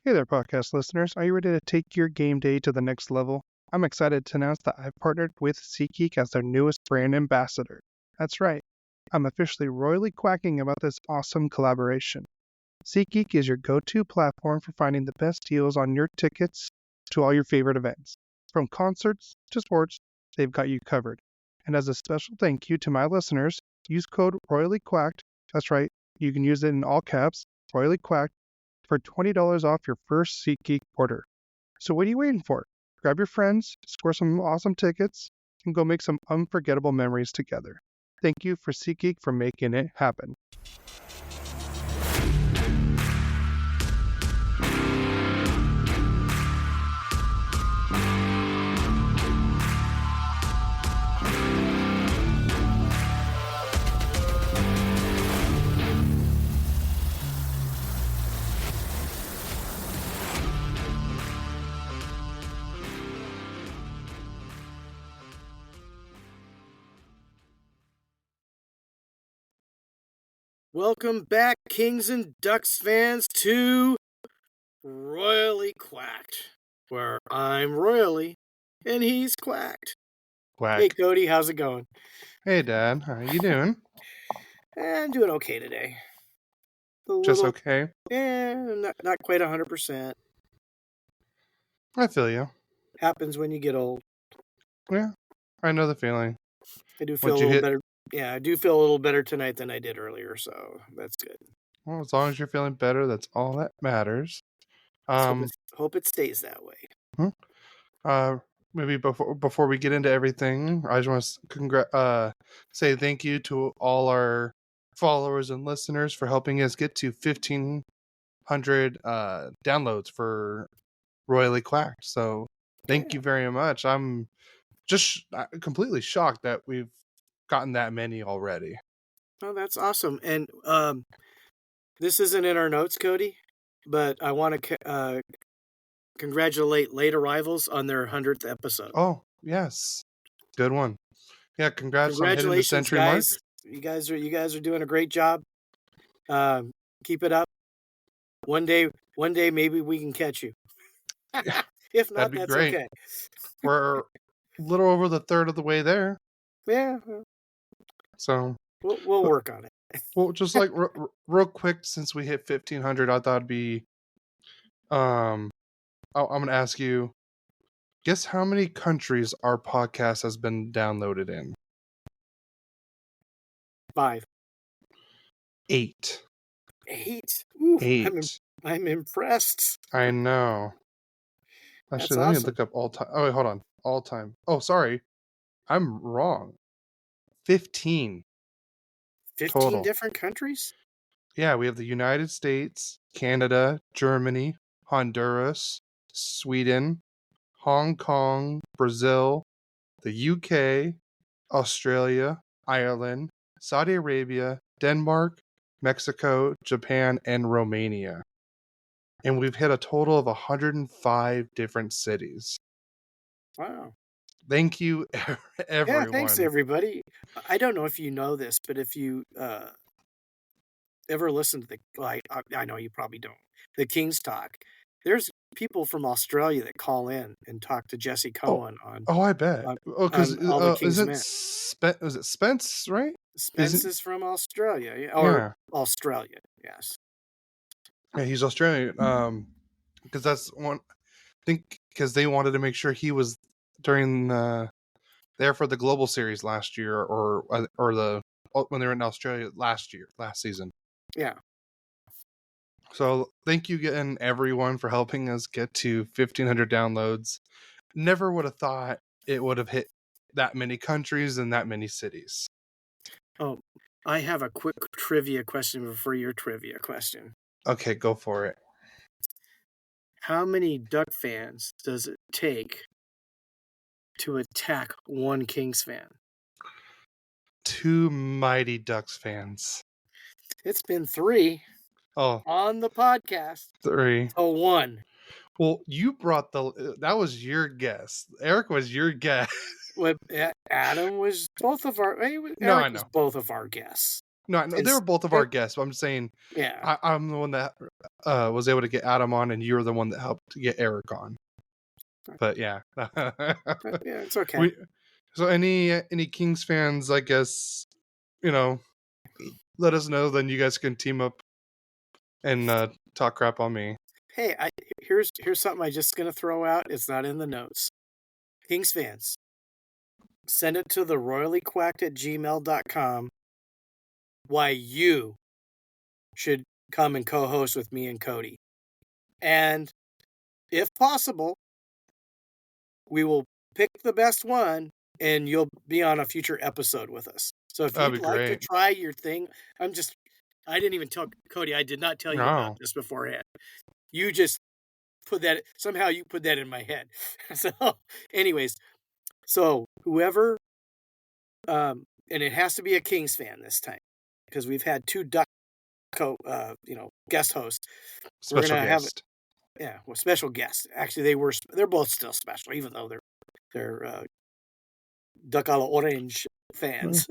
Hey there, podcast listeners. Are you ready to take your game day to the next level? I'm excited to announce that I've partnered with SeatGeek as their newest brand ambassador. That's right, I'm officially royally quacking about this awesome collaboration. SeatGeek is your go-to platform for finding the best deals on your tickets to all your favorite events. From concerts to sports, they've got you covered. And as a special thank you to my listeners, use code RoyallyQuacked. That's right, you can use it in all caps, RoyallyQuacked, for $20 off your first SeatGeek order. So what are you waiting for? Grab your friends, score some awesome tickets, and go make some unforgettable memories together. Thank you for SeatGeek for making it happen. Welcome back, Kings and Ducks fans, to Royally Quacked, where I'm royally and he's quacked. Quack. Hey, Cody, how's it going? Hey, Dad. How are you doing? I'm doing okay today. Just okay? Not quite 100%. I feel you. Happens when you get old. Yeah, I know the feeling. I do feel a little better. Yeah, I do feel a little better tonight than I did earlier, so that's good. Well, as long as you're feeling better, that's all that matters. Hope it stays that way. Maybe before we get into everything, I just want to say thank you to all our followers and listeners for helping us get to 1,500 downloads for Royally Quacked. So thank you very much. I'm just completely shocked that we've gotten that many already. Oh, that's awesome. And this isn't in our notes, Cody, but I want to congratulate late arrivals on their 100th episode. Oh, yes. Good one. Yeah, congrats on hitting the century guys. mark. You guys are doing a great job. Keep it up. One day maybe we can catch you. If not, that's great. Okay. We're a little over the third of the way there. Yeah. So we'll work on it. Well, just like real quick, since we hit 1,500, I thought it'd be I'm gonna ask you, guess how many countries our podcast has been downloaded in? 5. 8. 8? Ooh, 8. I'm impressed. I know. Actually, let me look up all time. Oh, wait, hold on. All time. Oh, sorry. I'm wrong. 15. 15 total. Different countries? Yeah, we have the United States, Canada, Germany, Honduras, Sweden, Hong Kong, Brazil, the UK, Australia, Ireland, Saudi Arabia, Denmark, Mexico, Japan, and Romania. And we've hit a total of 105 different cities. Wow. Thank you, everyone. Yeah, thanks, everybody. I don't know if you know this, but if you ever listen to I know you probably don't, the Kings Talk, there's people from Australia that call in and talk to Jesse Cohen on. Oh, I bet. Because is it Spence, right? Spence is from Australia, or Australia, yes. Yeah, he's Australian. Because that's one. I think because they wanted to make sure he was during there for the Global Series last year, or when they were in Australia last season. Yeah. So thank you again, everyone, for helping us get to 1,500 downloads. Never would have thought it would have hit that many countries and that many cities. Oh, I have a quick trivia question before your trivia question. Okay, go for it. How many Duck fans does it take to attack one Kings fan? 2 mighty Ducks fans. It's been 3. Oh, on the podcast. 3. Oh, 1. Well, you brought that was your guess. Eric was your guess. Well, Adam was both of our. Eric was both of our guests. No, they were both of our guests. But I'm saying, yeah, I'm the one that was able to get Adam on, and you were the one that helped get Eric on. But yeah, Yeah, it's okay. So any Kings fans, I guess, let us know. Then you guys can team up and talk crap on me. Hey, here's something I just gonna throw out. It's not in the notes. Kings fans, send it to the royallyquacked@gmail.com why you should come and co-host with me and Cody. And if possible, we will pick the best one and you'll be on a future episode with us. So if you'd like to try your thing, I didn't even tell Cody, I did not tell you about this beforehand. You just somehow you put that in my head. So anyways, so whoever, and it has to be a Kings fan this time because we've had two Duck guest hosts. Special guest. Special guests. Actually, they're both still special, even though they're Duck a la Orange fans.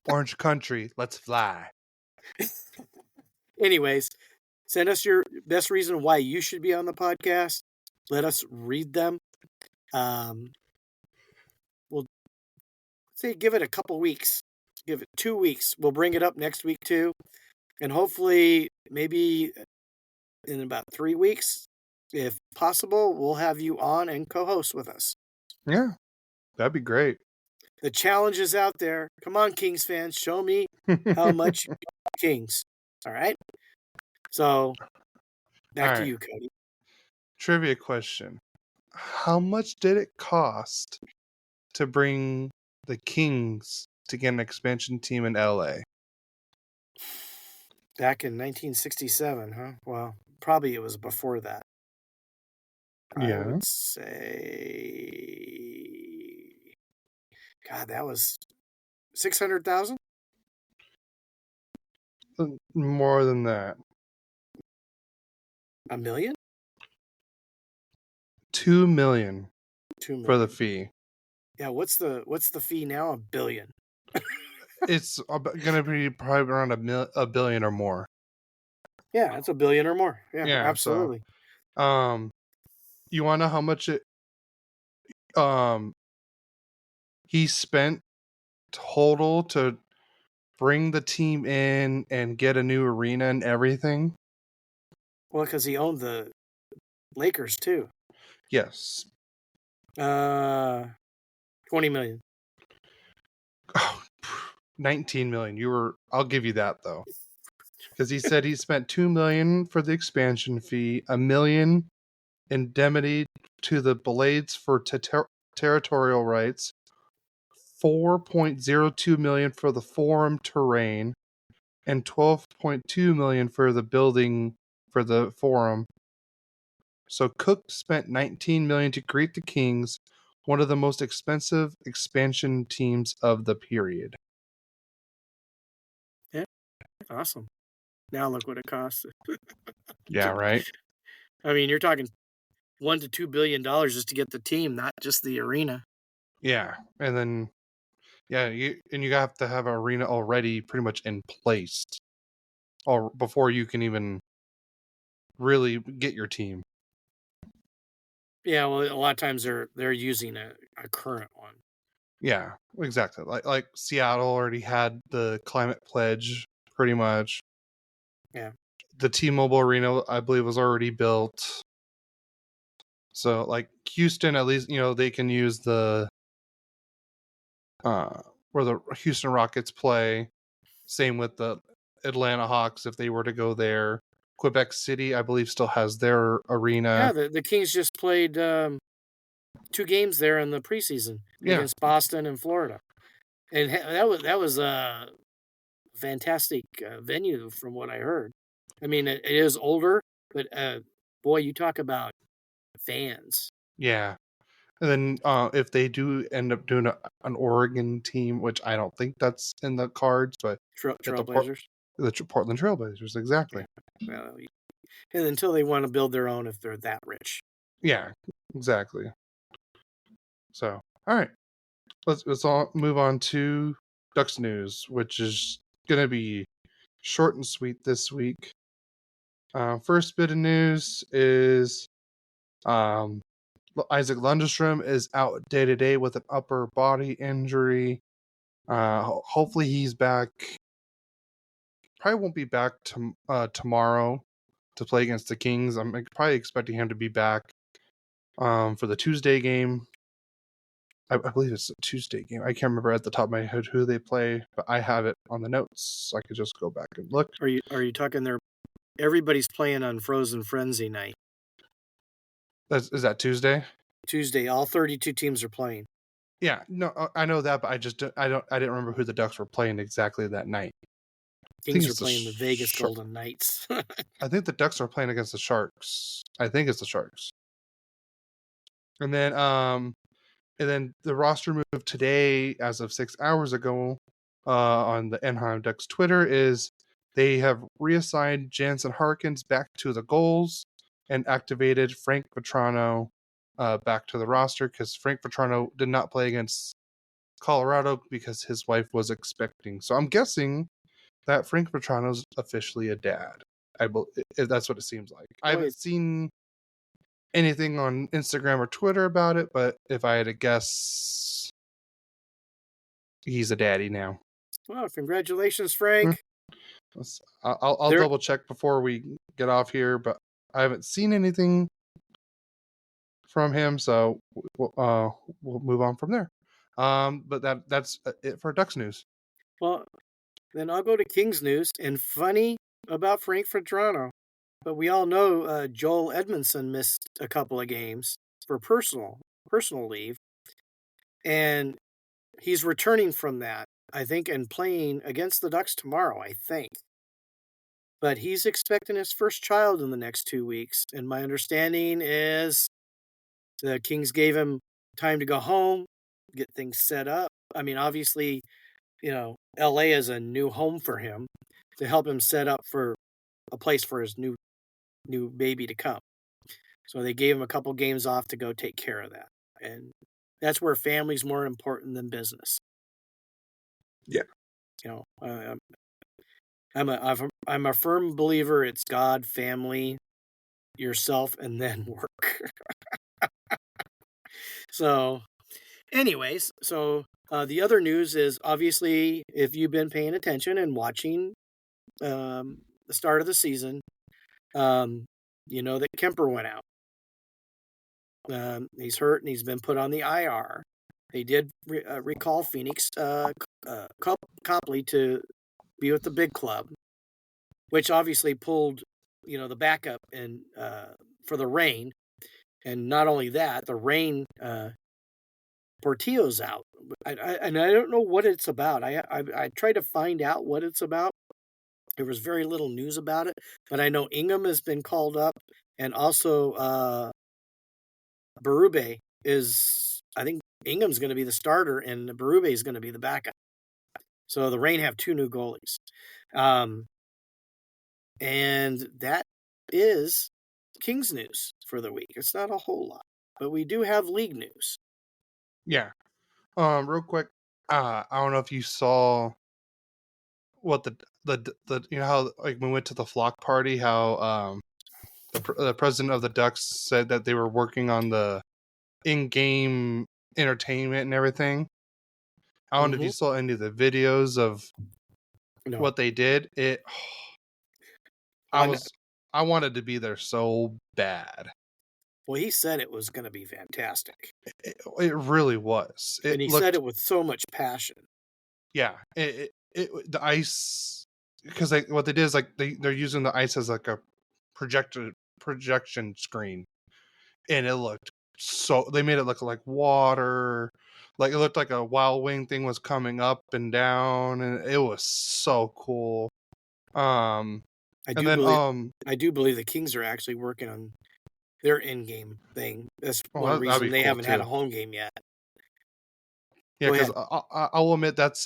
Orange country, let's fly. Anyways, send us your best reason why you should be on the podcast. Let us read them. We'll say give it a couple weeks. Give it 2 weeks. We'll bring it up next week too. And hopefully maybe in about 3 weeks, if possible, we'll have you on and co-host with us. Yeah, that'd be great. The challenge is out there. Come on, Kings fans. Show me how much you love Kings. All right? So, back to you, Cody. Trivia question. How much did it cost to bring the Kings to get an expansion team in LA? Back in 1967, huh? Well, probably it was before that. Yeah. I would say... God, that was 600,000? More than that. $1 million? $2 million. $2 million for the fee. Yeah, what's the fee now? $1 billion. It's gonna be probably around $1 billion or more. Yeah, that's $1 billion or more. Yeah, absolutely. So, you want to know how much he spent total to bring the team in and get a new arena and everything? Well, because he owned the Lakers too. Yes. $20 million. Oh, $19 million. I'll give you that though, because he said he spent $2 million for the expansion fee, $1 million indemnity to the Blades for territorial rights, $4.02 million for the forum terrain, and $12.2 million for the building for the forum. So Cook spent $19 million to create the Kings, one of the most expensive expansion teams of the period. Yeah, awesome. Now look what it costs. Yeah, right. I mean, you're talking $1 to $2 billion just to get the team, not just the arena. Yeah, and then you have to have an arena already pretty much in place, or before you can even really get your team. Yeah, well, a lot of times they're using a current one. Yeah, exactly. Like Seattle already had the climate pledge, pretty much. Yeah. The T-Mobile Arena, I believe, was already built. So, like Houston, at least they can use the where the Houston Rockets play. Same with the Atlanta Hawks if they were to go there. Quebec City, I believe, still has their arena. Yeah, the Kings just played 2 games there in the preseason against Boston and Florida, and that was a fantastic venue from what I heard. I mean, it is older, but boy, you talk about fans. Yeah. And then if they do end up doing an Oregon team, which I don't think that's in the cards, but Trailblazers. The Portland Trailblazers, exactly. Yeah. Well, and until they want to build their own if they're that rich. Yeah, exactly. So, all right. Let's all move on to Ducks news, which is going to be short and sweet this week. First bit of news is Isaac Lundestrom is out day to day with an upper body injury. Hopefully he's back. Probably won't be back tomorrow to play against the Kings. I'm probably expecting him to be back for the Tuesday game. I believe it's a Tuesday game. I can't remember at the top of my head who they play, but I have it on the notes, so I could just go back and look. Are you talking there? Everybody's playing on Frozen Frenzy night. Is that Tuesday? Tuesday, all 32 teams are playing. Yeah, no, I know that, but I didn't remember who the Ducks were playing exactly that night. Kings are playing the Vegas Golden Knights. I think the Ducks are playing against the Sharks. I think it's the Sharks. And then the roster move today, as of 6 hours ago, on the Anaheim Ducks Twitter, is they have reassigned Jansen Harkins back to the goals and activated Frank Vetrano back to the roster because Frank Vetrano did not play against Colorado because his wife was expecting. So I'm guessing that Frank Vetrano's officially a dad. That's what it seems like. I haven't seen anything on Instagram or Twitter about it, but if I had to guess, he's a daddy now. Well, congratulations, Frank. I'll double check before we get off here, but I haven't seen anything from him, so we'll move on from there. But that's it for Ducks news. Well, then I'll go to Kings news. And funny about Frank Vetrano, but we all know Joel Edmondson missed a couple of games for personal leave, and he's returning from that, I think, and playing against the Ducks tomorrow, I think. But he's expecting his first child in the next 2 weeks, and my understanding is the Kings gave him time to go home, get things set up. I mean, obviously, LA is a new home for him to help him set up for a place for his new baby to come. So they gave him a couple games off to go take care of that. And that's where family's more important than business. Yeah. I'm a firm believer it's God, family, yourself, and then work. So anyways, the other news is, obviously, if you've been paying attention and watching the start of the season, you know that Kemper went out. He's hurt and he's been put on the IR. They did recall Phoenix Copley to be with the big club, which obviously pulled, the backup and for the Reign. And not only that, the Reign Portillo's out. And I don't know what it's about. I tried to find out what it's about. There was very little news about it, but I know Ingham has been called up, and also Berube is. I think Ingham's going to be the starter, and Berube is going to be the backup. So the Reign have 2 new goalies, and that is Kings news for the week. It's not a whole lot, but we do have league news. Yeah. Real quick, I don't know if you saw what the how, like, we went to the flock party, how the president of the Ducks said that they were working on the in-game entertainment and everything. I don't know if you saw any of the videos of what they did. I wanted to be there so bad. Well, he said it was going to be fantastic. It really was. And he said it with so much passion. Yeah. The ice, because what they did is, like, they're using the ice as like a projection screen, and it looked they made it look like water, like it looked like a Wild Wing thing was coming up and down, and it was so cool. I do believe the Kings are actually working on their in-game thing. That's one reason they haven't had a home game yet. Yeah, because I'll admit that's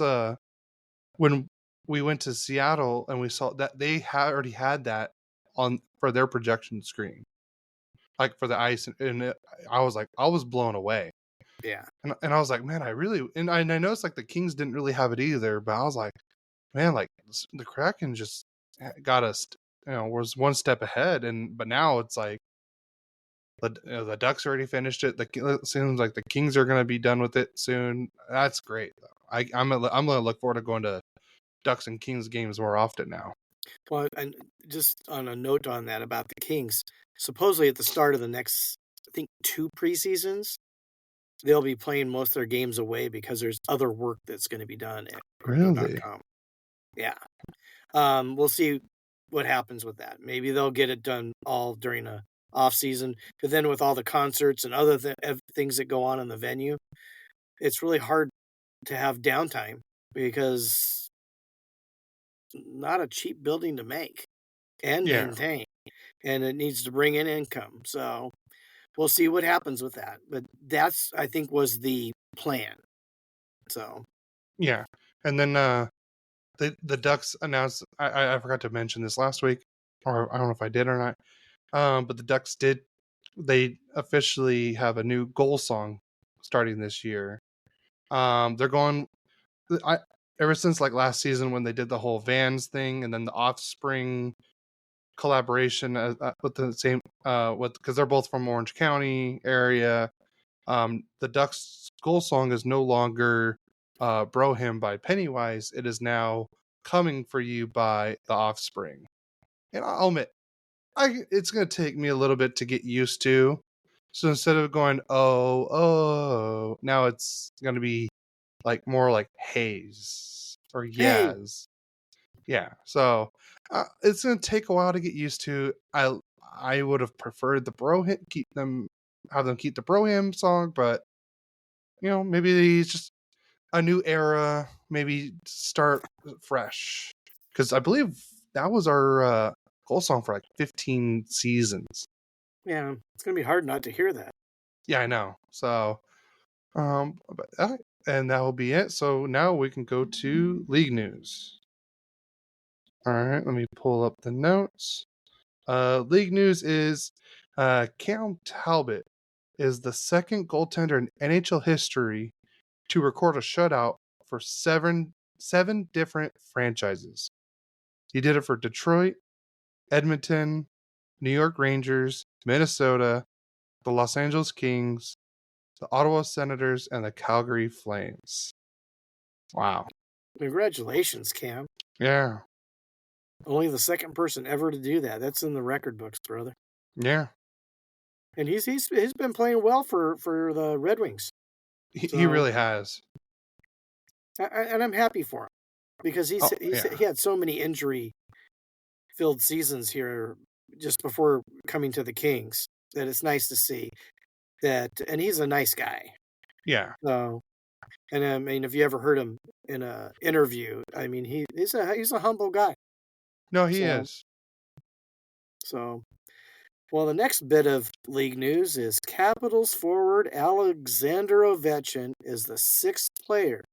when we went to Seattle and we saw that they already had that on for their projection screen, like for the ice, and I was blown away. Yeah, and I was like, man, I noticed, like, the Kings didn't really have it either, but I was like, man, like, the Kraken just got us was one step ahead, but now it's like the Ducks already finished it. It seems like the Kings are going to be done with it soon. That's great. I'm going to look forward to going to Ducks and Kings games more often now. Well, and just on a note on that about the Kings, supposedly at the start of the next, I think, 2 preseasons, they'll be playing most of their games away because there's other work that's going to be done at Really? crypto.com. Yeah. We'll see what happens with that. Maybe they'll get it done all during a off season, but then with all the concerts and other things that go on in the venue, it's really hard to have downtime because not a cheap building to make and maintain, and it needs to bring in income. So we'll see what happens with that. But that's, I think, was the plan. So yeah, and then the Ducks announced. I forgot to mention this last week, or I don't know if I did or not. But the Ducks did. They officially have a new goal song starting this year. They're going. Ever since like last season when they did the whole Vans thing, and then the Offspring collaboration with the same because they're both from Orange County area. The Ducks goal song is no longer Bro Hymn by Pennywise. It is now Coming for You by the Offspring. And I'll admit, it's going to take me a little bit to get used to. So instead of going, oh, now it's going to be like more like Haze or Yaz. Yeah. So it's going to take a while to get used to. I would have preferred the Bro Hymn, have them keep the Bro Hymn song, but maybe it's just a new era, maybe start fresh. Because I believe that was our goal song for like 15 seasons. yeah, it's gonna be hard not to hear that. Yeah, I know. So, and that will be it. So now we can go to league news. All right, let me pull up the notes. League news is Cam Talbot is the second goaltender in NHL history to record a shutout for seven different franchises. He did it for Detroit, Edmonton, New York Rangers, Minnesota, the Los Angeles Kings, the Ottawa Senators, and the Calgary Flames. Wow. Congratulations, Cam. Yeah. Only the second person ever to do that. That's in the record books, brother. Yeah. And he's been playing well for the Red Wings. He really has. And I'm happy for him because he had so many injury-filled seasons here just before coming to the Kings that it's nice to see that. And he's a nice guy. Yeah. So, and I mean, if you ever heard him in an interview, I mean, he's a humble guy. No, he is. So, well, the next bit of league news is Capitals forward Alexander Ovechkin is the 6th player,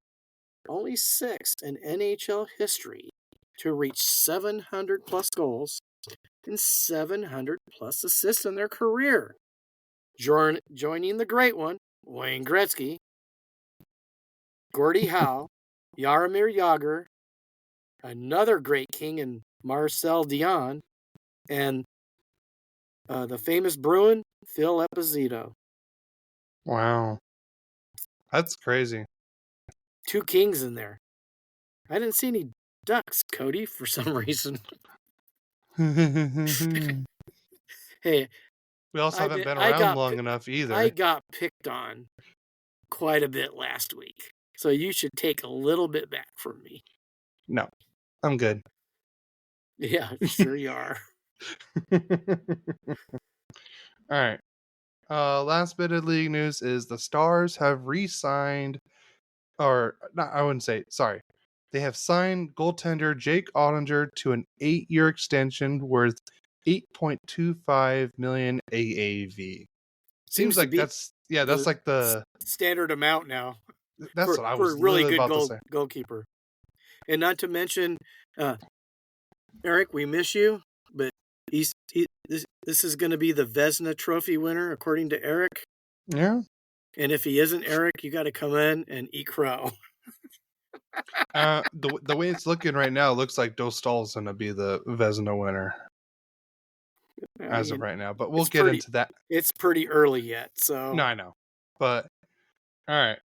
only 6th in NHL history, to reach 700 plus goals and 700 plus assists in their career. Joining the great one, Wayne Gretzky, Gordie Howe, Jaromir Jagr, another great king in Marcel Dion, and the famous Bruin, Phil Esposito. Wow. That's crazy. 2 kings in there. I didn't see any Ducks, Cody, for some reason. Hey, we also haven't been around long enough either. I got picked on quite a bit last week, so you should take a little bit back from me. No, I'm good. Yeah, sure you are. All right. Last bit of league news is the Stars have re-signed, or not, I wouldn't say, sorry. They have signed goaltender Jake Ottinger to an 8-year extension worth $8.25 million AAV. Seems like that's like the standard amount now. That's what I was for a really good about to say. Goalkeeper. And not to mention, Eric, we miss you, but this is going to be the Vezina Trophy winner, according to Eric. Yeah. And if he isn't Eric, you got to come in and eat crow. The way it's looking right now, it looks like Dostal's going to be the Vezina winner. as of right now. But we'll get into that. It's pretty early yet, so. No, I know. But, all right.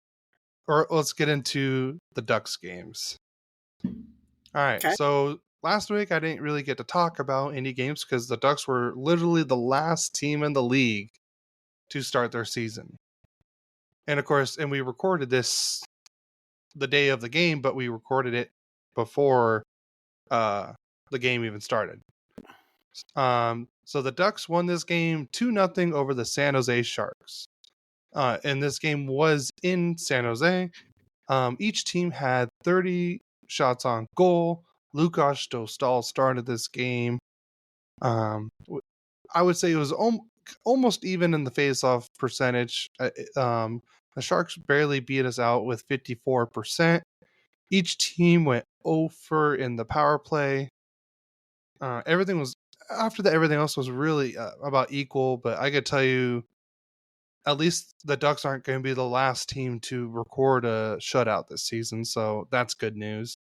Or let's get into the Ducks games. All right. Okay. So last week I didn't really get to talk about any games because the Ducks were literally the last team in the league to start their season. And of course, we recorded this the day of the game, but we recorded it before the game even started. So the Ducks won this game 2-0 over the San Jose Sharks. And this game was in San Jose. Each team had 30 shots on goal. Lukas Dostal started this game. I would say it was almost even in the face-off percentage. The Sharks barely beat us out with 54%. Each team went 0 in the power play. Everything else was really about equal, but I could tell you at least the Ducks aren't going to be the last team to record a shutout this season, so that's good news.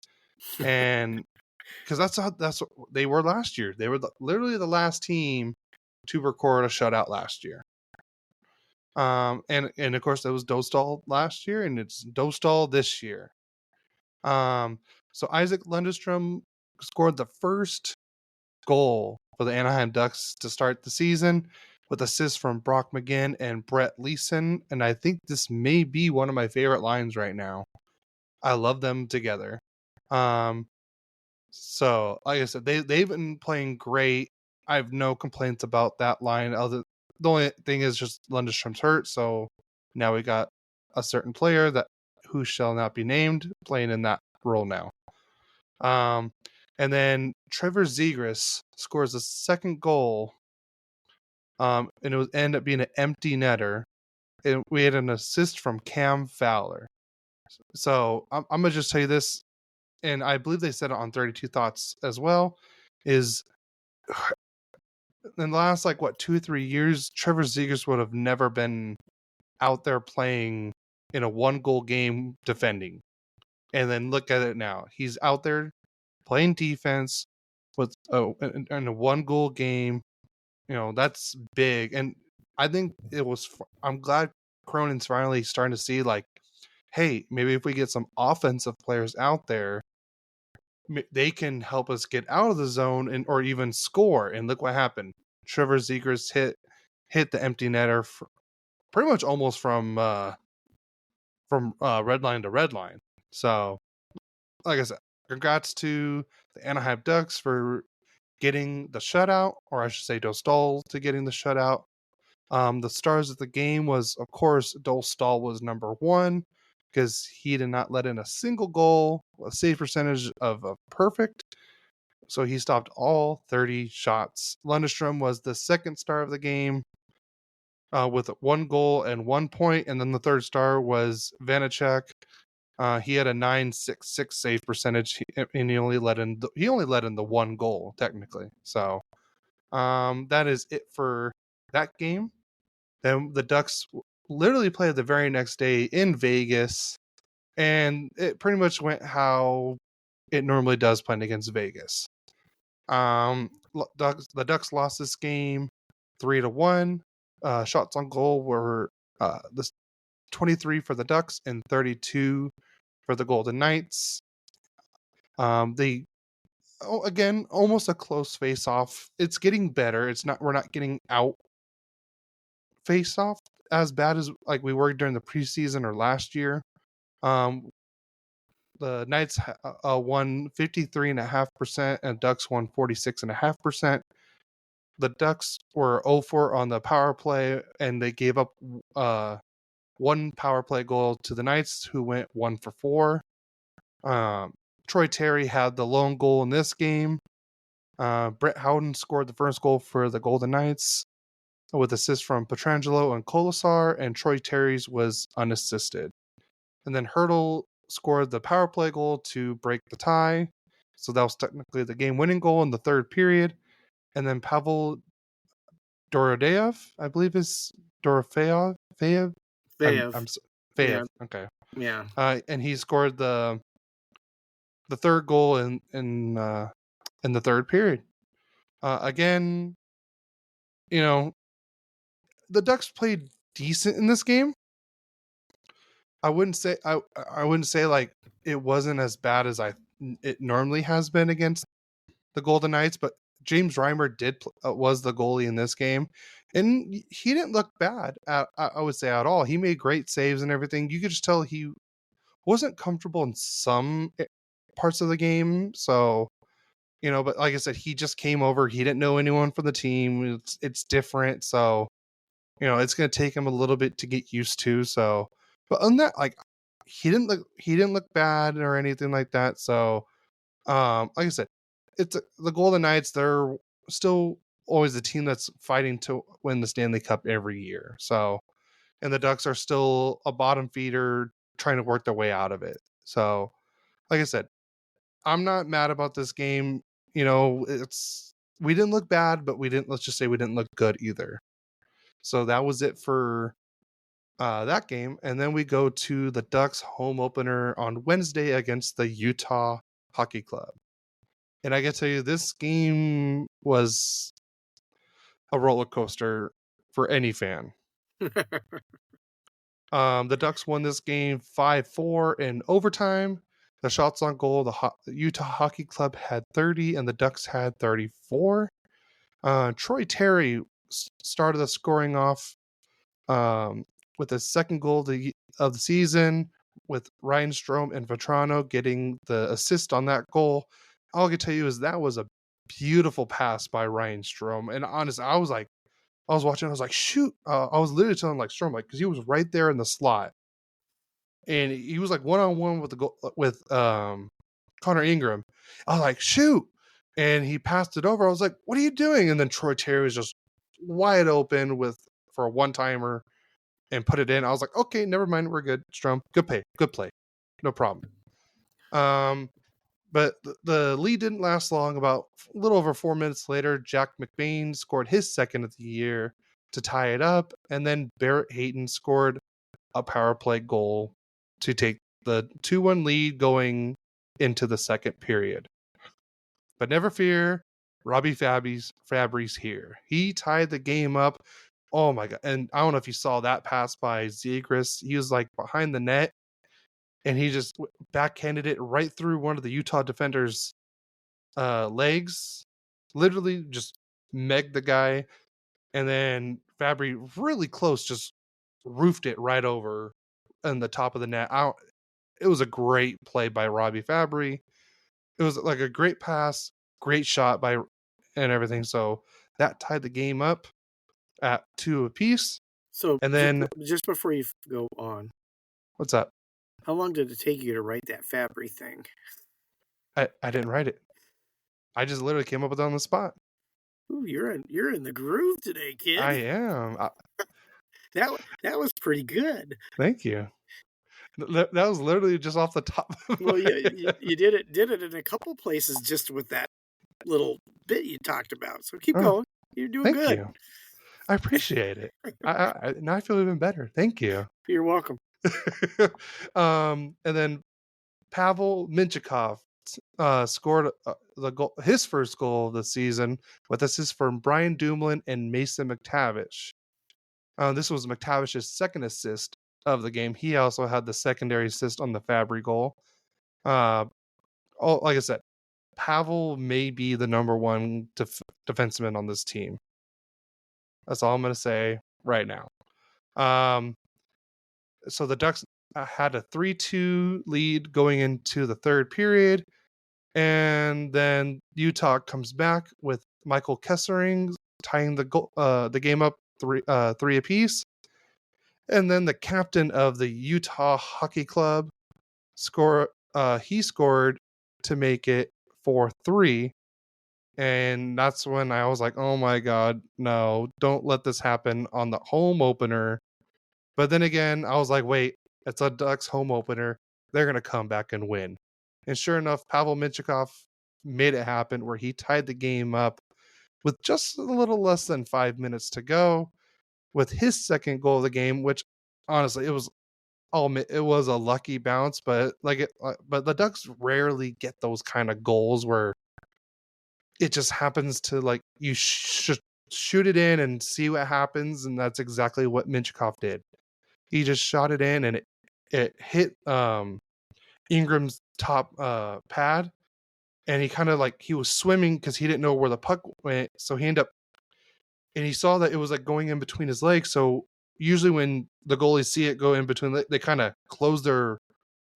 And because that's what they were last year. They were literally the last team to record a shutout last year. And of course that was Dostal last year, and it's Dostal this year. So Isaac Lundestrom scored the first goal for the Anaheim Ducks to start the season with assists from Brock McGinn and Brett Leeson, and I think this may be one of my favorite lines right now. I love them together. So like I said, they've been playing great. I have no complaints about that line. The only thing is just Lundstrom's hurt, so now we got a certain player who shall not be named playing in that role now. And then Trevor Zegras scores a second goal. And it would end up being an empty netter. And we had an assist from Cam Fowler. So I'm going to just tell you this, and I believe they said it on 32 Thoughts as well, is in the last 2 or 3 years, Trevor Zegras would have never been out there playing in a 1-goal game defending. And then look at it now. He's out there playing defense with in a 1-goal game. That's big. And I think I'm glad Cronin's finally starting to see hey, maybe if we get some offensive players out there, they can help us get out of the zone or even score. And look what happened. Trevor Zegras hit the empty netter pretty much almost from red line to red line. So, like I said, congrats to the Anaheim Ducks for getting the shutout, or I should say Dostal to getting the shutout. The stars of the game was, of course, Dostal was number 1 because he did not let in a single goal, a save percentage of a perfect. So he stopped all 30 shots. Lundestrom was the second star of the game with 1 goal and 1 point. And then the third star was Vanacek. He had a .966 save percentage, and he only let in the 1 goal technically. So that is it for that game. Then the Ducks literally played the very next day in Vegas, and it pretty much went how it normally does playing against Vegas. The Ducks lost this game 3-1. Shots on goal were 23 for the Ducks and 32 for the Golden Knights. Again, almost a close face-off. It's getting better. We're not getting out face-off as bad as we were during the preseason or last year. The Knights won 53.5% and Ducks won 46.5%. The Ducks were 0-4 on the power play, and they gave up 1 power play goal to the Knights, who went 1-4. Troy Terry had the lone goal in this game. Brett Howden scored the first goal for the Golden Knights with assists from Pietrangelo and Colasar, and Troy Terry's was unassisted. And then Hurdle scored the power play goal to break the tie. So that was technically the game-winning goal in the third period. And then Pavel Dorodeev, I believe is Dorofeev. Fayev. Fayev. Yeah. Okay. Yeah. And he scored the third goal in the third period. Again, the Ducks played decent in this game. I wouldn't say like it wasn't as bad as it normally has been against the Golden Knights, but James Reimer was the goalie in this game, and he didn't look bad. I would say at all. He made great saves and everything. You could just tell he wasn't comfortable in some parts of the game. So, but like I said, he just came over. He didn't know anyone from the team. It's different. So, it's going to take him a little bit to get used to. So, but on that, like, he didn't look bad or anything like that. So, like I said, it's the Golden Knights. They're still always the team that's fighting to win the Stanley Cup every year. So, and the Ducks are still a bottom feeder trying to work their way out of it. So, like I said, I'm not mad about this game. We didn't look bad, but let's just say we didn't look good either. So that was it for that game. And then we go to the Ducks home opener on Wednesday against the Utah Hockey Club. And I can tell you, this game was a roller coaster for any fan. The Ducks won this game 5-4 in overtime. The shots on goal, the Utah Hockey Club had 30 and the Ducks had 34. Troy Terry started the scoring off with his second goal of the season, with Ryan Strome and Vetrano getting the assist on that goal. All I can tell you is that was a beautiful pass by Ryan Strome. And honestly, I was watching, I was like, shoot. I was literally telling Strome, because he was right there in the slot. And he was like one-on-one with Connor Ingram. I was like, shoot. And he passed it over. I was like, what are you doing? And then Troy Terry was just wide open for a one-timer and put it in. I was like, okay, never mind. We're good. Strom, good play. No problem. But the lead didn't last long. About a little over 4 minutes later, Jack McBain scored his second of the year to tie it up. And then Barrett Hayton scored a power play goal to take the 2-1 lead going into the second period. But never fear, Robbie Fabry's here. He tied the game up. Oh my God. And I don't know if you saw that pass by Zegras. He was like behind the net and he just backhanded it right through one of the Utah defenders' legs. Literally just megged the guy. And then Fabry really close just roofed it right over in the top of the net. It was a great play by Robbie Fabry. It was like a great pass, great shot and everything. So that tied the game up at 2 apiece. So, and then just before you go on, what's up? How long did it take you to write that Fabry thing? I didn't write it. I just literally came up with it on the spot. Ooh, you're in the groove today, kid. I am. That was pretty good. Thank you. That was literally just off the top. Well, you did it in a couple places just with that little bit you talked about. So keep going. You're doing good. Thank you. I appreciate it. Now I feel even better. Thank you. You're welcome. And then Pavel Mintyukov scored his first goal of the season with assists from Brian Dumoulin and Mason McTavish. This was McTavish's second assist of the game. He also had the secondary assist on the Fabry goal. Like I said, Pavel may be the number one defenseman on this team. That's all I'm going to say right now. So the Ducks had a 3-2 lead going into the third period. And then Utah comes back with Michael Kessering tying the game up 3 apiece. And then the captain of the Utah Hockey Club scored to make it 4-3. And that's when I was like, oh my God, no, don't let this happen on the home opener. But then again, I was like, wait, it's a Ducks home opener. They're going to come back and win. And sure enough, Pavel Mintyukov made it happen where he tied the game up with just a little less than 5 minutes to go with his second goal of the game, which honestly, it was a lucky bounce, but but the Ducks rarely get those kind of goals where it just happens to you should shoot it in and see what happens, and that's exactly what Mintyukov did. He just shot it in, and it hit Ingram's top pad, and he kind of like he was swimming because he didn't know where the puck went, so he ended up and he saw that it was like going in between his legs. So usually when the goalies see it go in between, they kind of close their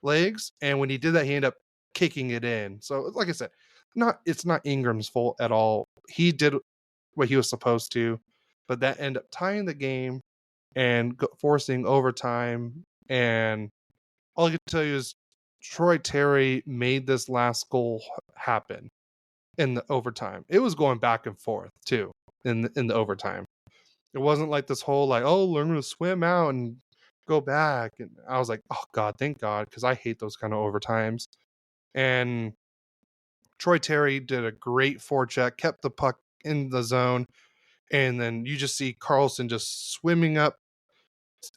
legs, and when he did that, he ended up kicking it in. So like I said, it's not Ingram's fault at all. He did what he was supposed to, but that ended up tying the game and forcing overtime. And all I can tell you is Troy Terry made this last goal happen in the overtime. It was going back and forth too in the overtime. It wasn't like this whole like, oh, learn to swim out and go back. And I was like, oh God, thank God, because I hate those kind of overtimes. And Troy Terry did a great forecheck, kept the puck in the zone, and then you just see Carlsson just swimming up.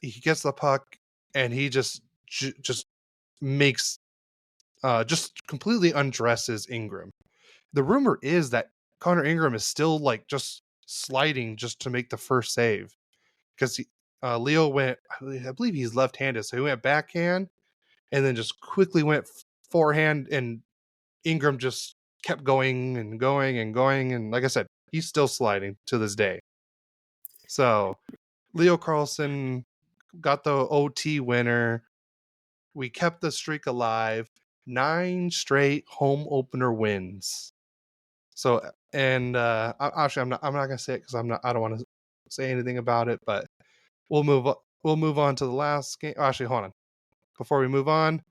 He gets the puck, and he just makes just completely undresses Ingram. The rumor is that Connor Ingram is still like just sliding just to make the first save, because Leo went, I believe he's left-handed, so he went backhand and then just quickly went forehand, and Ingram just kept going and going and going, and like I said, he's still sliding to this day. So Leo Carlsson got the OT winner. We kept the streak alive. 9 straight home opener wins. So, and actually, I'm not gonna say it because I don't want to say anything about it. But we'll move on to the last game. Actually, hold on. Before we move on,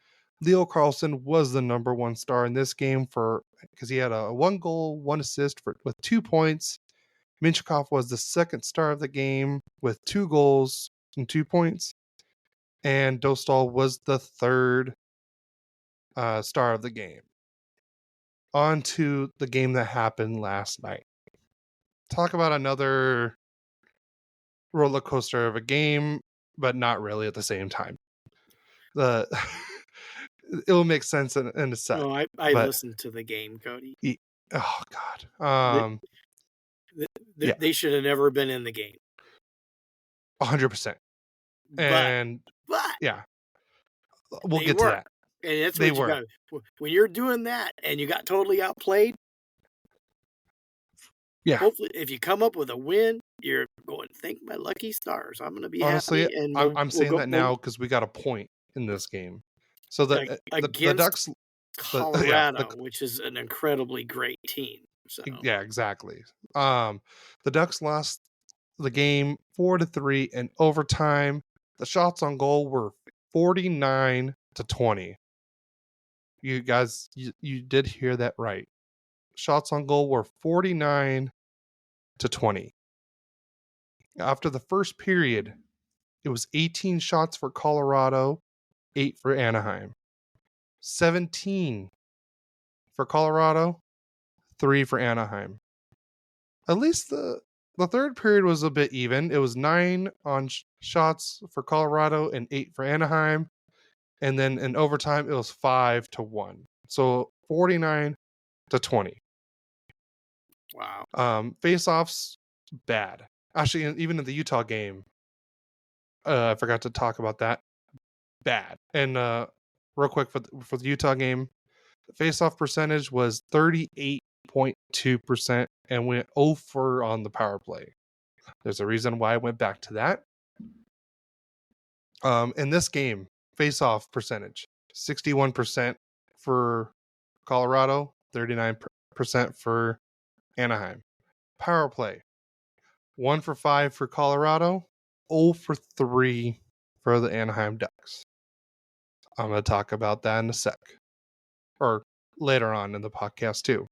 Leo Carlsson was the number 1 star in this game because he had a 1 goal, 1 assist with 2 points. Mintyukov was the second star of the game with 2 goals and 2 points, and Dostal was the third star of the game. On to the game that happened last night. Talk about another roller coaster of a game, but not really at the same time. It'll make sense in a sec. No, I listened to the game, Cody. Oh God. They should have never been in the game. 100%. And but yeah, we'll get to that. And that's what you got. When you're doing that and you got totally outplayed, yeah. Hopefully, if you come up with a win, you're going, thank my lucky stars. I'm going to be honestly happy. And I'm saying that now because we got a point in this game. So the Ducks, Colorado, which is an incredibly great team. So. Yeah, exactly. The Ducks lost the game 4-3 in overtime. The shots on goal were 49-20. You guys, you did hear that right. Shots on goal were 49-20. After the first period, it was 18 shots for Colorado, 8 for Anaheim. 17 for Colorado, 3 for Anaheim. At least the third period was a bit even. It was 9 on shots for Colorado and 8 for Anaheim. And then in overtime, it was 5-1. So 49-20. Wow. Face-offs, bad. Actually, even in the Utah game, I forgot to talk about that. Bad. And real quick for the Utah game, the face-off percentage was 38.2% and went 0-for on the power play. There's a reason why I went back to that. In this game, face-off percentage, 61% for Colorado, 39% for Anaheim. Power play, 1 for 5 for Colorado, 0 for 3 for the Anaheim Ducks. I'm going to talk about that in a sec. Or later on in the podcast too.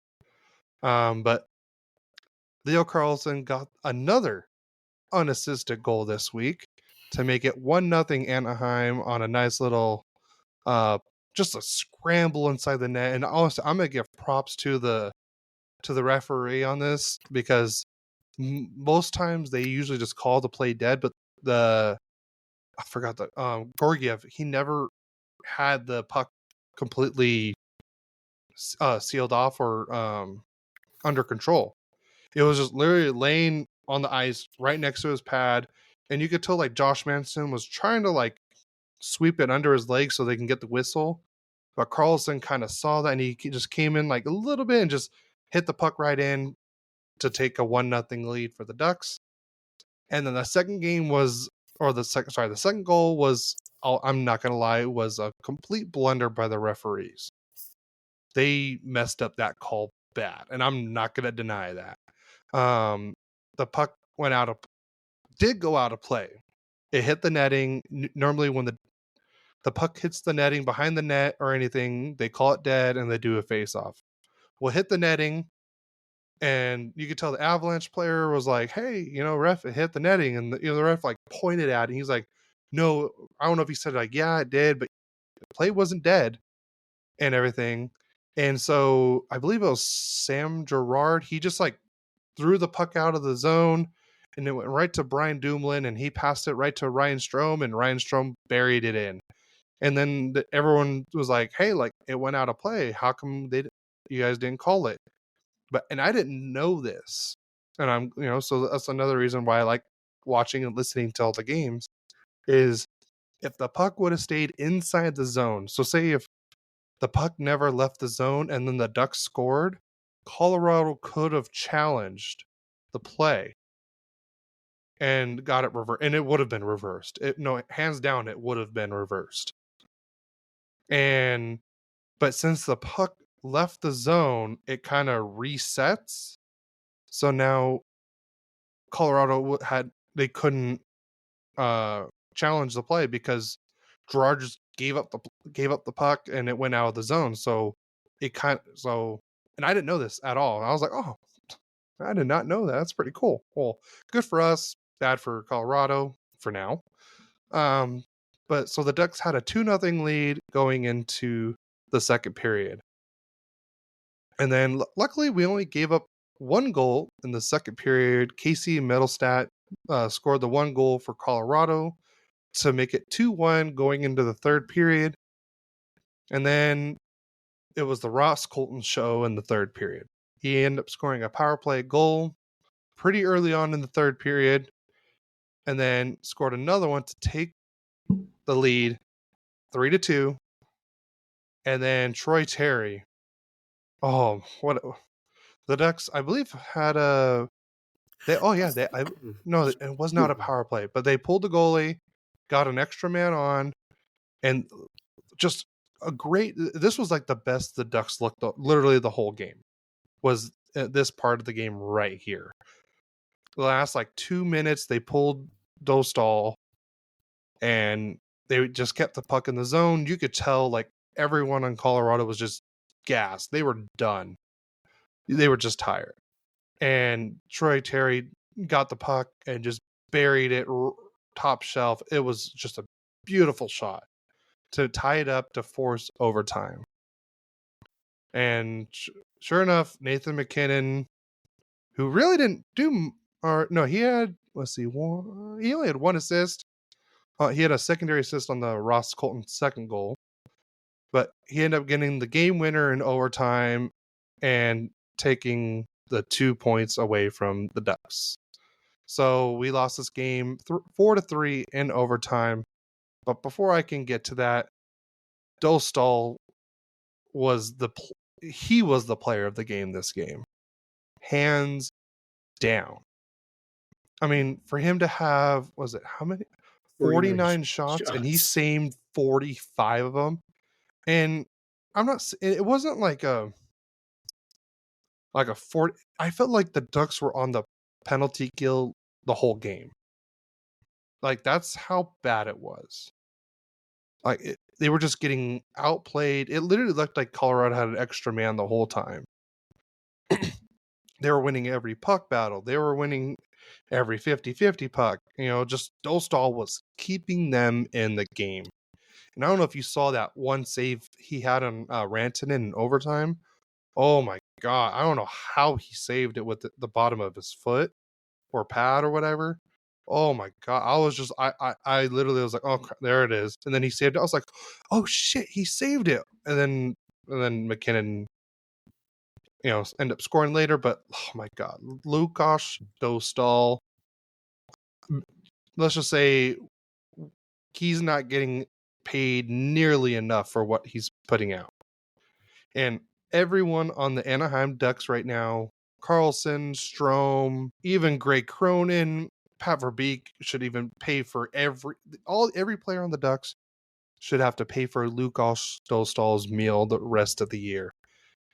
But Leo Carlsson got another unassisted goal this week to make it 1-0 Anaheim on a nice little just a scramble inside the net. And also I'm going to give props to the referee on this, because most times they usually just call the play dead, but I forgot the Gorgiev, he never had the puck completely sealed off or under control. It was just literally laying on the ice right next to his pad, and you could tell like Josh Manson was trying to like sweep it under his legs so they can get the whistle, but Carlsson kind of saw that and he just came in like a little bit and just hit the puck right in to take a 1-0 lead for the Ducks. And then the second game was, or the second goal was, I'm not gonna lie, it was a complete blunder by the referees. They messed up that call bad, and I'm not gonna deny that. The puck did go out of play. It hit the netting. Normally, when the puck hits the netting behind the net or anything, they call it dead and they do a face-off. Well, hit the netting, and you could tell the Avalanche player was like, "Hey, ref, it hit the netting," and the ref like pointed at it. And he's like, "No, I don't know if he said like, yeah, it did, but the play wasn't dead," and everything. And so I believe it was Sam Girard. He just like threw the puck out of the zone, and it went right to Brian Dumoulin, and he passed it right to Ryan Strome, and Ryan Strome buried it in. And then everyone was like, "Hey, like it went out of play. How come you guys didn't call it?" And I didn't know this, and I'm so that's another reason why I like watching and listening to all the games. Is if the puck would have stayed inside the zone. So say if the puck never left the zone and then the Ducks scored, Colorado could have challenged the play and got it reversed, and it would have been reversed. Hands down, it would have been reversed. But since the puck left the zone, it kind of resets. So now Colorado they couldn't challenge the play because Girard just gave up the puck and it went out of the zone. So and I didn't know this at all. I was like, oh, I did not know that. That's pretty cool. Well, good for us, bad for Colorado for now. But so the Ducks had a 2-0 lead going into the second period. And then luckily we only gave up one goal in the second period. Casey Mittelstadt scored the one goal for Colorado to make it 2-1 going into the third period. And then it was the Ross Colton show in the third period. He ended up scoring a power play goal pretty early on in the third period, and then scored another one to take the lead 3-2. And then Troy Terry. Oh, the Ducks, I believe, had it was not a power play, but they pulled the goalie, got an extra man on, and just this was like the best the Ducks looked literally the whole game was this part of the game right here. The last like 2 minutes, they pulled Dostal and they just kept the puck in the zone. You could tell like everyone on Colorado was just gassed. They were done. They were just tired. And Troy Terry got the puck and just buried it top shelf. It was just a beautiful shot to tie it up to force overtime. And sure enough, Nathan MacKinnon, who really didn't do, he had, he only had one assist. He had a secondary assist on the Ross Colton second goal, but he ended up getting the game winner in overtime and taking the 2 points away from the Ducks. So we lost this game 4-3 in overtime. But before I can get to that, Dostal was the player of the game this game. Hands down. I mean, for him to have, was it how many? 49 shots, and he saved 45 of them. And it wasn't like a 40. I felt like the Ducks were on the penalty kill the whole game. Like, that's how bad it was. Like, they were just getting outplayed. It literally looked like Colorado had an extra man the whole time. They were winning every puck battle. They were winning every 50-50 puck. Just Dostal was keeping them in the game. And I don't know if you saw that one save he had on Rantanen in overtime. Oh my God. I don't know how he saved it with the bottom of his foot or pad or whatever. Oh my God. I literally was like, oh, there it is. And then he saved it. I was like, oh shit, he saved it. And then MacKinnon end up scoring later. But oh my God, Lukas Dostal. Let's just say he's not getting paid nearly enough for what he's putting out. And everyone on the Anaheim Ducks right now, Carlsson, Strome, even Greg Cronin, Pat Verbeek should even pay for every player on the Ducks should have to pay for Lukas Dostal's meal the rest of the year.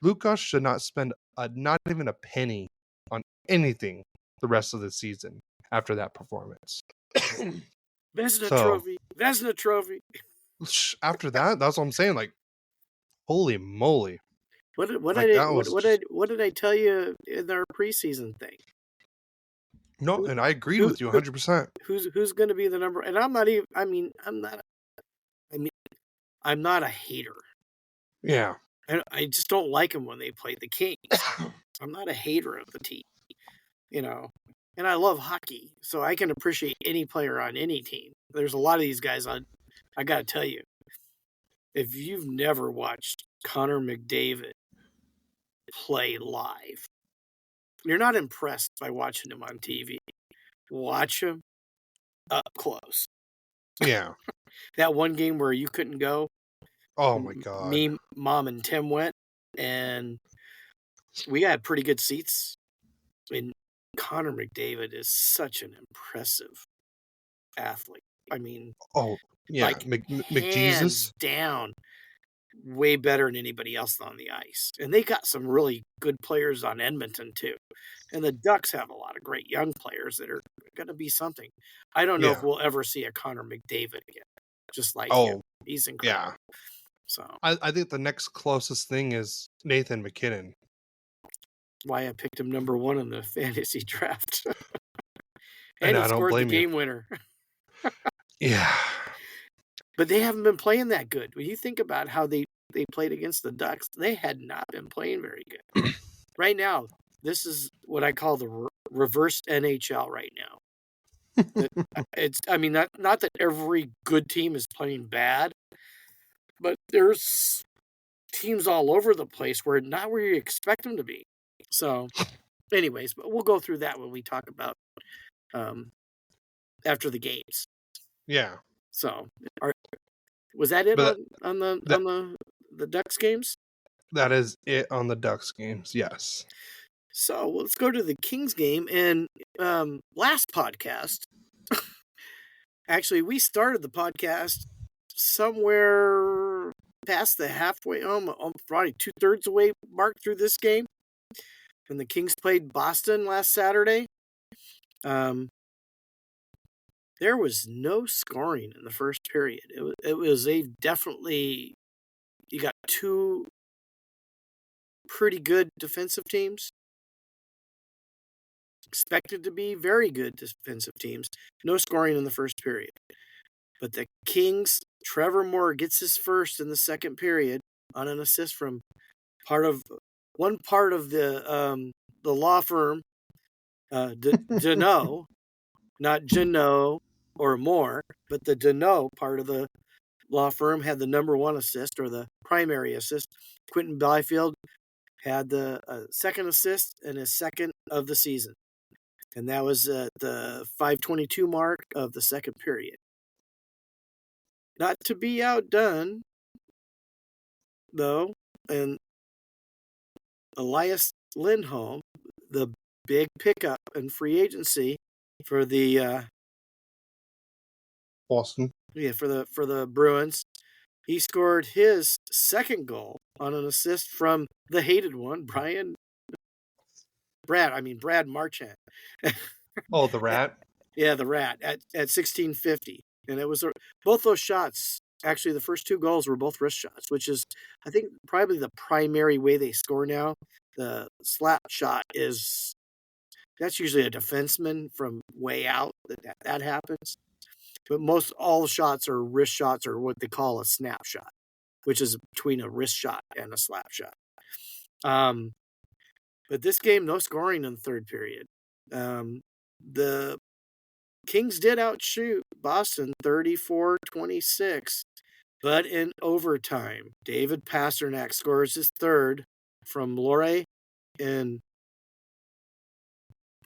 Lukas should not spend not even a penny on anything the rest of the season after that performance. Vezina trophy. After that, that's what I'm saying. Like, holy moly! What did I tell you in our preseason thing? No, and I agreed with you 100%. Who's going to be the number? And I'm not even. I'm not a hater. Yeah. I just don't like them when they play the Kings. I'm not a hater of the team, And I love hockey, so I can appreciate any player on any team. There's a lot of these guys I got to tell you, if you've never watched Connor McDavid play live, you're not impressed by watching him on TV. Watch him up close. Yeah. That one game where you couldn't go. Oh my God. Me, Mom, and Tim went, and we had pretty good seats. And Connor McDavid is such an impressive athlete. I mean, oh yeah, like McJesus down, way better than anybody else on the ice. And they got some really good players on Edmonton too. And the Ducks have a lot of great young players that are going to be something. I don't know if we'll ever see a Connor McDavid again, just like him. He's incredible. Yeah. So I think the next closest thing is Nathan McKinnon. Why I picked him number 1 in the fantasy draft. And he scored the game winner. Yeah. But they haven't been playing that good. When you think about how they played against the Ducks, they had not been playing very good. Right now, this is what I call the reverse NHL right now. Not that every good team is playing bad, but there's teams all over the place where not where you expect them to be. So, anyways, but we'll go through that when we talk about after the games. Yeah. So, was that it on the Ducks games? That is it on the Ducks games. Yes. So let's go to the Kings game. And last podcast, actually, we started the podcast somewhere past the halfway, probably 2/3 away mark through this game. And the Kings played Boston last Saturday. There was no scoring in the first period. It was you got 2 pretty good defensive teams. Expected to be very good defensive teams. No scoring in the first period. But the Kings, Trevor Moore gets his first in the second period on an assist from one part of the law firm, Deneau, not Jeannot or Moore, but the Deneau part of the law firm had the number 1 assist, or the primary assist. Quentin Byfield had the second assist and his second of the season. And that was at the 5:22 mark of the second period. Not to be outdone, though, and Elias Lindholm, the big pickup in free agency for the Boston. Yeah, for the Bruins. He scored his second goal on an assist from the hated one, Brad Marchand. Oh, the Rat? Yeah, the Rat at 16:50. And it was both those shots. Actually, the first 2 goals were both wrist shots, which is, I think, probably the primary way they score now. The slap shot that's usually a defenseman from way out that happens. But all the shots are wrist shots, or what they call a snap shot, which is between a wrist shot and a slap shot. But this game, no scoring in the third period. The Kings did outshoot Boston 34-26, but in overtime, David Pastrnak scores his third from Loré and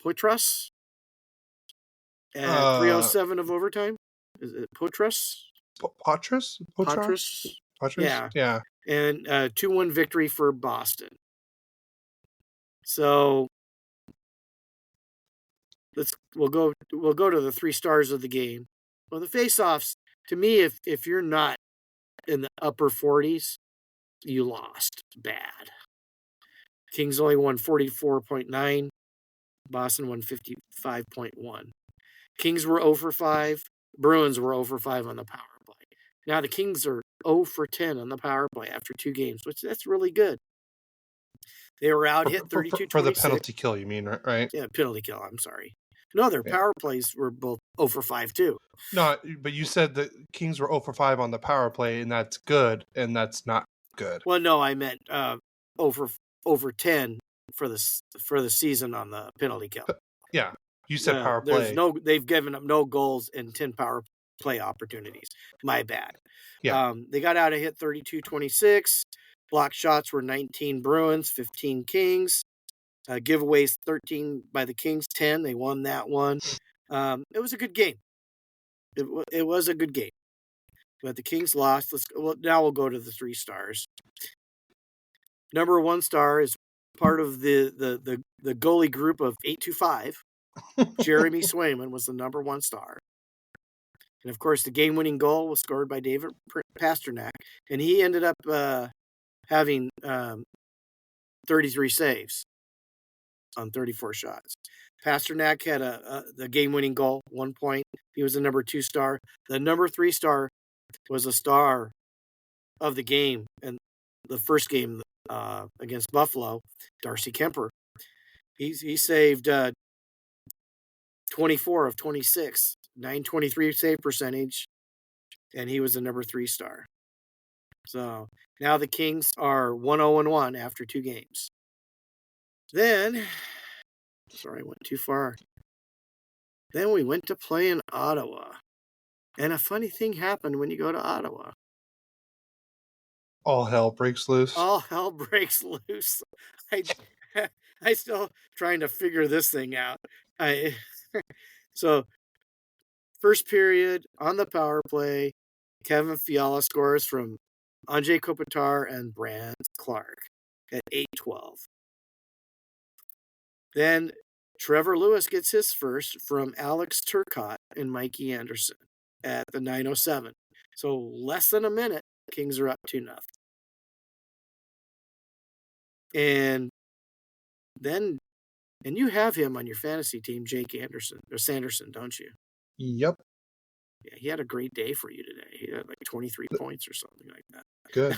Poitras at 3:07 of overtime. Is it Poitras? Patras? Patras? Patras? Yeah. And 2-1 victory for Boston. So we'll go to the 3 stars of the game. Well, the face-offs, to me, if you're not in the upper 40s, you lost bad. Kings only won 44.9. Boston won 55.1. Kings were 0 for 5. Bruins were 0 for 5 on the power play. Now the Kings are 0 for 10 on the power play after 2 games, which that's really good. They were out hit 32-26. For the penalty kill, you mean, right? Yeah, penalty kill. I'm sorry. No, their power plays were both 0 for 5 too. No, but you said the Kings were 0 for 5 on the power play, and that's good, and that's not good. Well, no, I meant over 10 for the season on the penalty kill. Yeah, you said power play. They've given up no goals and 10 power play opportunities. My bad. Yeah. They got out of hit 32-26. Block shots were 19 Bruins, 15 Kings. Giveaways 13 by the Kings, 10. They won that one. It was a good game. It was a good game. But the Kings lost. Now we'll go to the 3 stars. Number 1 star is part of the goalie group of 825. Jeremy Swayman was the number 1 star. And, of course, the game-winning goal was scored by David Pastrnak. And he ended up having 33 saves on 34 shots. Pastrnak had the game-winning goal, 1 point. He was the number 2 star. The number 3 star was a star of the game. And the first game against Buffalo, Darcy Kemper. He saved 24 of 26, 923 save percentage, and he was the number 3 star. So now the Kings are 1-0-1 after 2 games. Then, sorry, I went too far. Then we went to play in Ottawa. And a funny thing happened when you go to Ottawa. All hell breaks loose. All hell breaks loose. I still trying to figure this thing out. So, first period on the power play, Kevin Fiala scores from Anze Kopitar and Brandt Clark at 8:12. Then Trevor Lewis gets his first from Alex Turcotte and Mikey Anderson at the 9:07. So less than a minute, Kings are up 2-0. And then, you have him on your fantasy team, Jake Anderson or Sanderson, don't you? Yep. Yeah, he had a great day for you today. He had like 23 points or something like that. Good.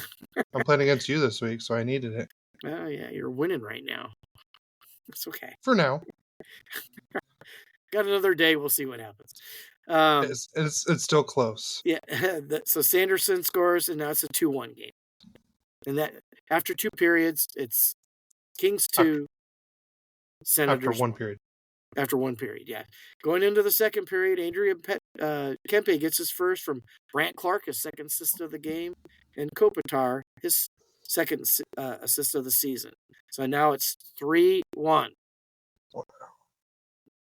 I'm playing against you this week, so I needed it. Oh, yeah, you're winning right now. It's okay. For now. Got another day. We'll see what happens. It's still close. Yeah. So Sanderson scores, and now it's a 2-1 game. And that after 2 periods, it's Kings 2, Senators After 1 period. After 1 period, yeah. Going into the second period, Adrian Kempe gets his first from Brandt Clark, his second assist of the game, and Kopitar, his second assist of the season. So now it's 3-1. Wow.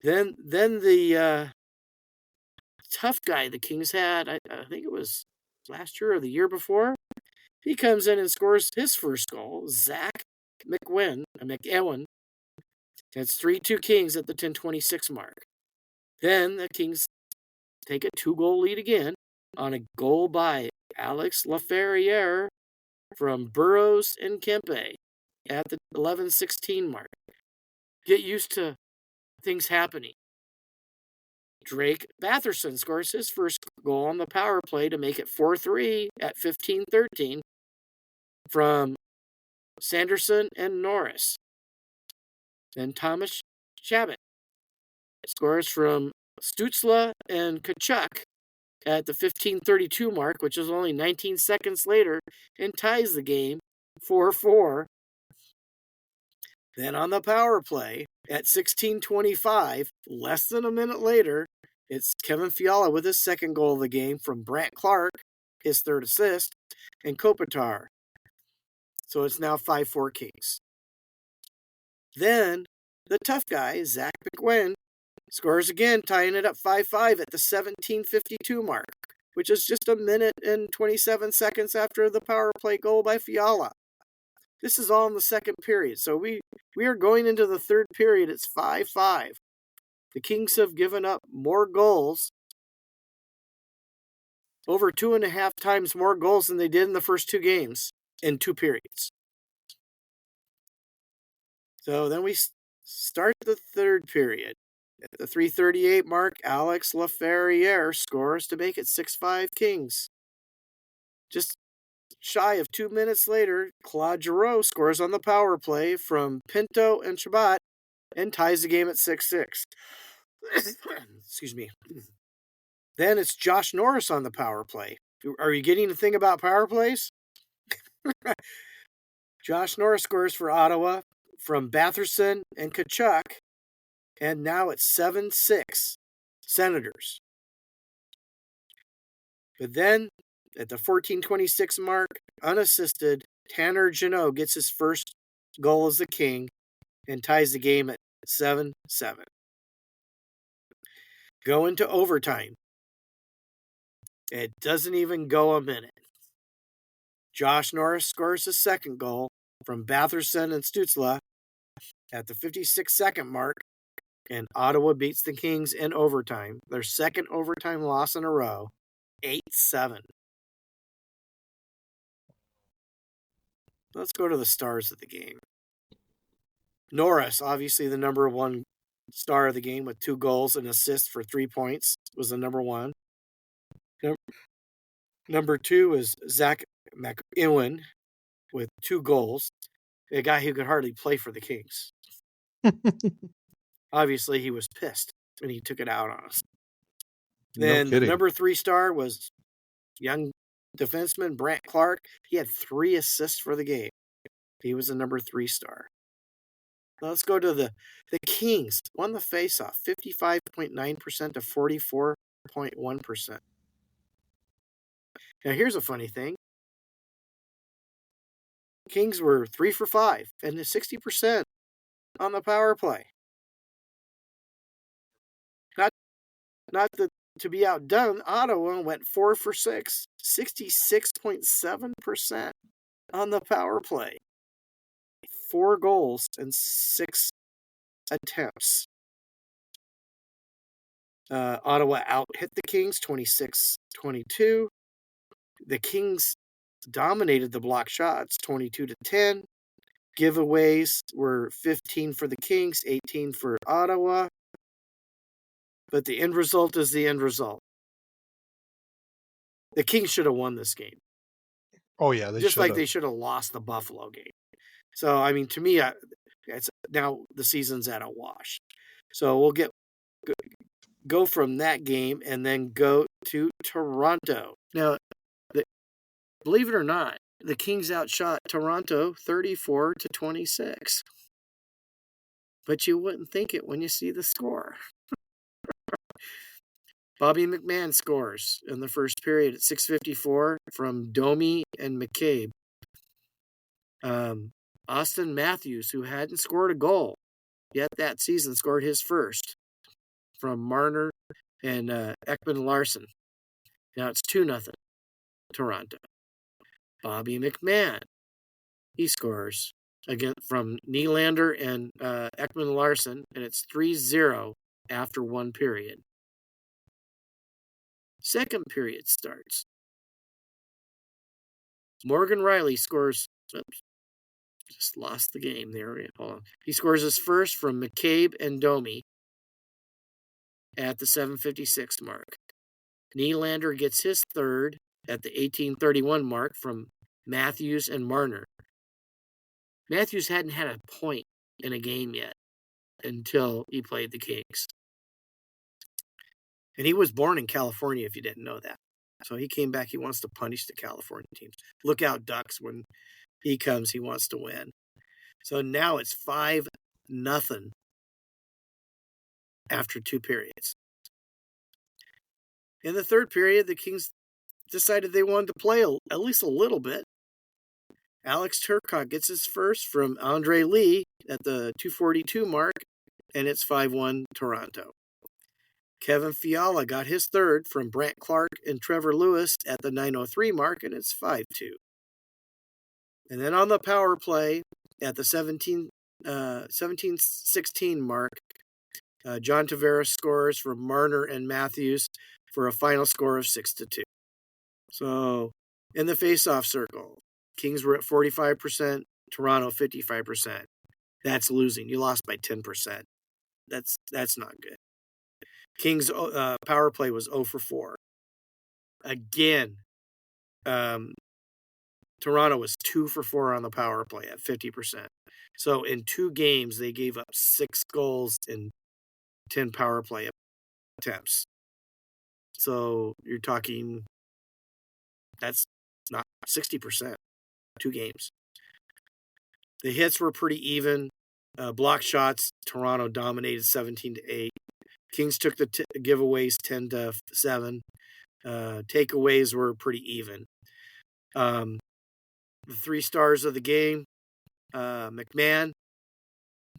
Then the tough guy the Kings had, I think it was last year or the year before, he comes in and scores his first goal, Zach McEwen. It's 3-2 Kings at the 10:26 mark. Then the Kings take a 2-goal lead again on a goal by Alex Laferriere from Burrows and Kempe at the 11:16 mark. Get used to things happening. Drake Batherson scores his first goal on the power play to make it 4-3 at 15:13 from Sanderson and Norris. Then Thomas Chabot scores from Stützle and Kachuk at the 15:32 mark, which is only 19 seconds later, and ties the game 4-4. Then on the power play at 16:25, less than a minute later, it's Kevin Fiala with his second goal of the game from Brandt Clark, his third assist, and Kopitar. So it's now 5-4 Kings. Then the tough guy, Zach McGuinn, scores again, tying it up 5-5 at the 17:52 mark, which is just a minute and 27 seconds after the power play goal by Fiala. This is all in the second period, so we are going into the third period. It's 5-5. The Kings have given up more goals, over 2.5 times more goals than they did in the first two games in two periods. So then we start the third period. At the 3:38 mark, Alex Laferriere scores to make it 6-5 Kings. Just shy of 2 minutes later, Claude Giroux scores on the power play from Pinto and Chabot and ties the game at 6-6. Excuse me. Then it's Josh Norris on the power play. Are you getting the thing about power plays? Josh Norris scores for Ottawa from Batherson and Kachuk, and now it's 7-6 Senators. But then, at the 14:26 mark, unassisted, Tanner Jeannot gets his first goal as the King and ties the game at 7-7. Go into overtime. It doesn't even go a minute. Josh Norris scores his second goal from Batherson and Stützle at the 56-second mark, and Ottawa beats the Kings in overtime, their second overtime loss in a row, 8-7. Let's go to the stars of the game. Norris, obviously the number one star of the game with 2 goals and assists for 3 points, was the number one. Number 2 is Zach McEwen with 2 goals, a guy who could hardly play for the Kings. Obviously, he was pissed when he took it out on us. Then the number 3 star was young defenseman Brant Clark. He had 3 assists for the game. He was the number 3 star. Now let's go to the Kings. Won the faceoff, 55.9% to 44.1%. Now here's a funny thing. Kings were 3 for 5 and 60% on the power play. Not to be outdone, Ottawa went 4 for 6, 66.7% on the power play. 4 goals and 6 attempts. Ottawa out-hit the Kings 26-22. The Kings dominated the block shots 22-10. Giveaways were 15 for the Kings, 18 for Ottawa. But the end result is the end result. The Kings should have won this game. Oh, yeah, they just should have. Like they should have lost the Buffalo game. So, I mean, to me, it's now the season's at a wash. So we'll go from that game and then go to Toronto. Now, believe it or not, the Kings outshot Toronto 34-26. But you wouldn't think it when you see the score. Bobby McMahon scores in the first period at 6:54 from Domi and McCabe. Austin Matthews, who hadn't scored a goal yet that season, scored his first from Marner and Ekman Larson. Now it's 2-0 Toronto. Bobby McMahon, he scores again from Nylander and Ekman Larson, and it's 3-0 after 1 period. Second period starts. Morgan Riley scores. Oops, just lost the game there. Hold on. He scores his first from McCabe and Domi at the 7:56 mark. Nylander gets his third at the 18:31 mark from Matthews and Marner. Matthews hadn't had a point in a game yet until he played the Kings. And he was born in California, if you didn't know that. So he came back. He wants to punish the California teams. Look out, Ducks. When he comes, he wants to win. So now it's 5-0 after 2 periods. In the third period, the Kings decided they wanted to play at least a little bit. Alex Turcotte gets his first from Andre Lee at the 242 mark, and it's 5-1 Toronto. Kevin Fiala got his third from Brant Clark and Trevor Lewis at the 903 mark, and it's 5-2. And then on the power play at the 17-16 mark, John Tavares scores for Marner and Matthews for a final score of 6-2. So in the faceoff circle, Kings were at 45%, Toronto 55%. That's losing. You lost by 10%. That's not good. Kings power play was 0 for 4. Again, Toronto was 2 for 4 on the power play at 50%. So in 2 games, they gave up 6 goals in 10 power play attempts. So you're talking, that's not 60%, 2 games. The hits were pretty even. Block shots, Toronto dominated 17-8. Kings took the giveaways 10-7. Takeaways were pretty even. The 3 stars of the game, McMahon,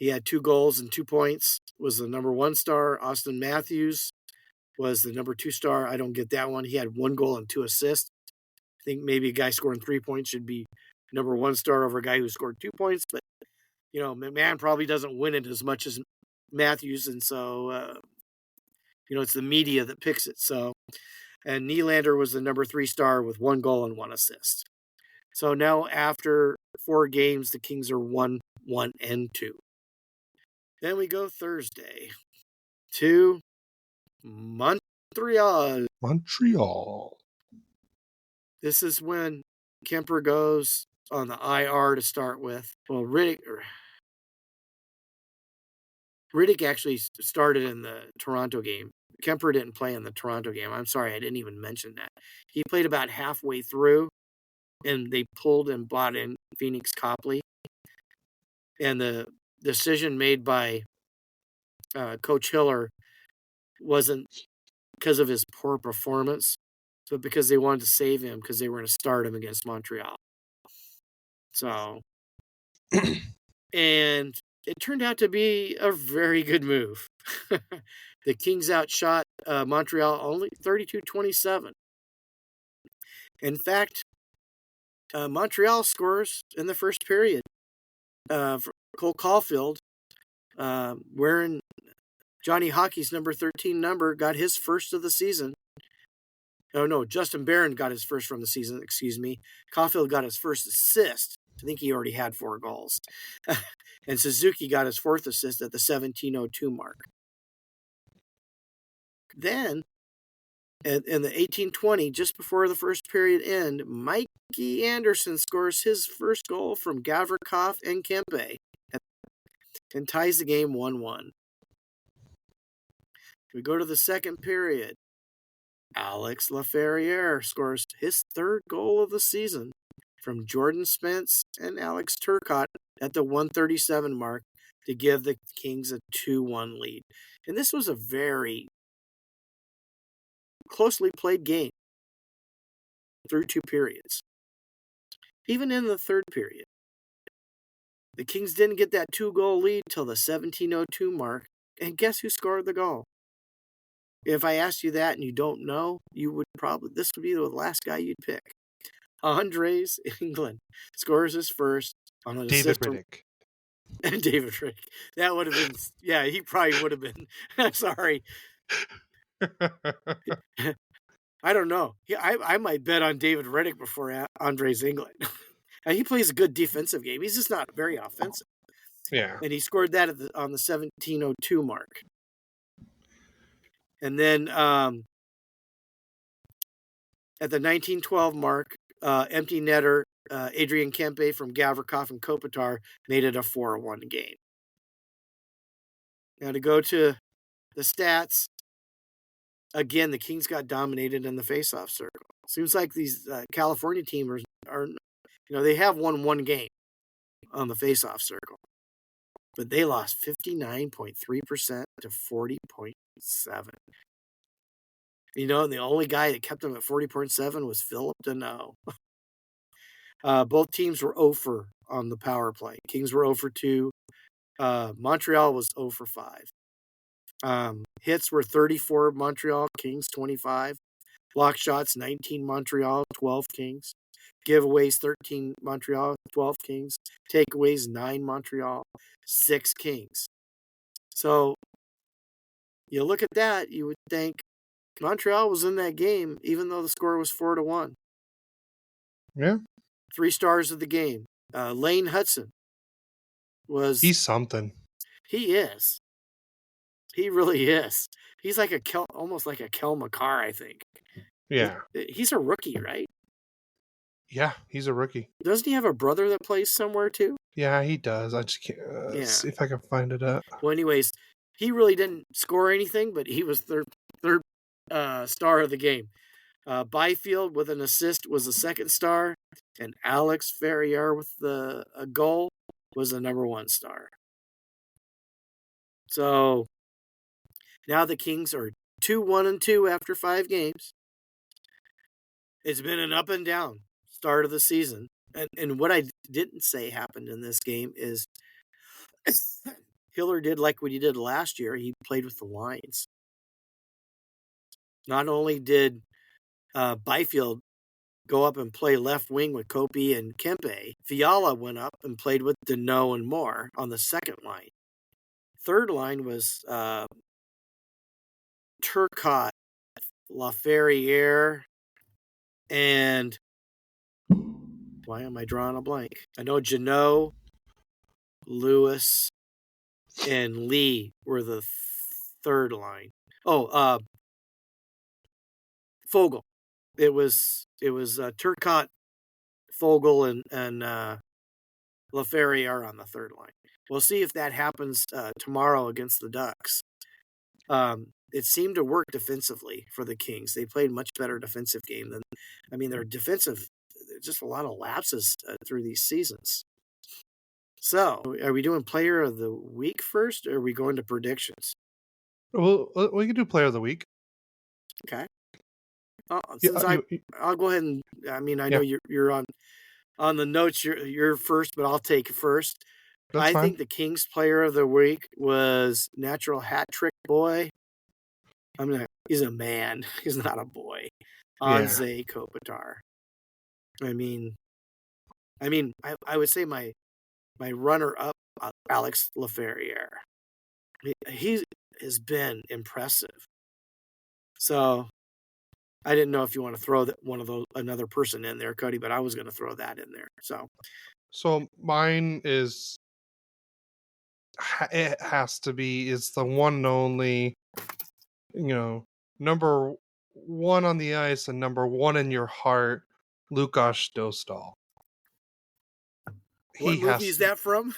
he had 2 goals and 2 points, was the number 1 star. Austin Matthews was the number 2 star. I don't get that one. He had 1 goal and 2 assists. I think maybe a guy scoring 3 points should be number 1 star over a guy who scored 2 points. But, McMahon probably doesn't win it as much as Matthews. And so, it's the media that picks it. So, and Nylander was the number 3 star with 1 goal and 1 assist. So now after 4 games, the Kings are 1-1-2. Then we go Thursday to Montreal. This is when Kemper goes on the IR to start with. Well, Riddick actually started in the Toronto game. Kemper didn't play in the Toronto game. I'm sorry, I didn't even mention that. He played about halfway through, and they pulled and bought in Phoenix Copley. And the decision made by Coach Hiller wasn't because of his poor performance, but because they wanted to save him because they were going to start him against Montreal. So, and it turned out to be a very good move. The Kings outshot Montreal only 32-27. In fact, Montreal scores in the first period. Cole Caulfield, wearing Johnny Hockey's number 13 number, got his first of the season. Oh, no, Justin Barron got his first from the season, excuse me. Caulfield got his first assist. I think he already had 4 goals. And Suzuki got his 4th assist at the 17:02 mark. Then, in the 18:20, just before the first period end, Mikey Anderson scores his first goal from Gavrikov and Kempe and ties the game 1-1. We go to the second period. Alex Laferriere scores his 3rd goal of the season from Jordan Spence and Alex Turcotte at the 137 mark to give the Kings a 2-1 lead. And this was a very closely played game through 2 periods. Even in the 3rd period, the Kings didn't get that 2-goal lead till the 17:02 mark. And guess who scored the goal? If I asked you that and you don't know, this would be the last guy you'd pick. Andres England scores his first on an David assist. Riddick. David Riddick. That would have been, yeah, he probably would have been. I'm sorry. I don't know. I might bet on David Riddick before Andres England. And he plays a good defensive game. He's just not very offensive. Yeah. And he scored that on the 17:02 mark. And then at the 19:12 mark, empty netter Adrian Kempe from Gavrikov and Kopitar made it a 4-1 game. Now to go to the stats, again, the Kings got dominated in the faceoff circle. Seems like these California teams are they have won 1 game on the faceoff circle, but they lost 59.3% to 40.7%. And the only guy that kept them at 40.7 was Philip Deneau. Both teams were 0 for on the power play. Kings were 0 for 2. Montreal was 0 for 5. Hits were 34 Montreal, Kings 25. Block shots 19 Montreal, 12 Kings. Giveaways 13 Montreal, 12 Kings. Takeaways 9 Montreal, 6 Kings. So you look at that, you would think Montreal was in that game, even though the score was 4-1. Yeah. 3 stars of the game. Lane Hudson was. He's something. He is. He really is. He's like almost like a Kel McCarr, I think. Yeah. He's a rookie, right? Yeah, he's a rookie. Doesn't he have a brother that plays somewhere too? Yeah, he does. I just can't see if I can find it up. Well, anyways, he really didn't score anything, but he was third star of the game. Byfield with an assist was the second star, and Alex Ferrier with a goal was the number 1 star. So now the Kings are 2-1-2 after 5 games. It's been an up and down start of the season. And what I didn't say happened in this game is Hiller did like what he did last year. He played with the lines. Not only did Byfield go up and play left wing with Kopi and Kempe, Fiala went up and played with Deneau and Moore on the second line. Third line was Turcotte, Laferriere, and why am I drawing a blank? I know Jeannot, Lewis, and Lee were the third line. Oh, Fogle. It was Turcotte, Fogle, and Laferriere on the third line. We'll see if that happens tomorrow against the Ducks. It seemed to work defensively for the Kings. They played much better defensive game than. I mean, their defensive, just a lot of lapses through these seasons. So, are we doing Player of the Week first, or are we going to predictions? Well, we can do Player of the Week. Okay. Since I'll go ahead and. I mean, I know you're on the notes. You're first, but I'll take it first. That's fine. Think the Kings Player of the Week was natural hat trick boy. He's a man. He's not a boy. Anze Kopitar. I mean, I would say my runner-up, Alex Laferriere. He has been impressive. So I didn't know if you want to throw another person in there, Cody, but I was going to throw that in there. So mine is. It has to be. It's the one and only. Number 1 on the ice and number 1 in your heart, Lukas Dostal. What movie is that from?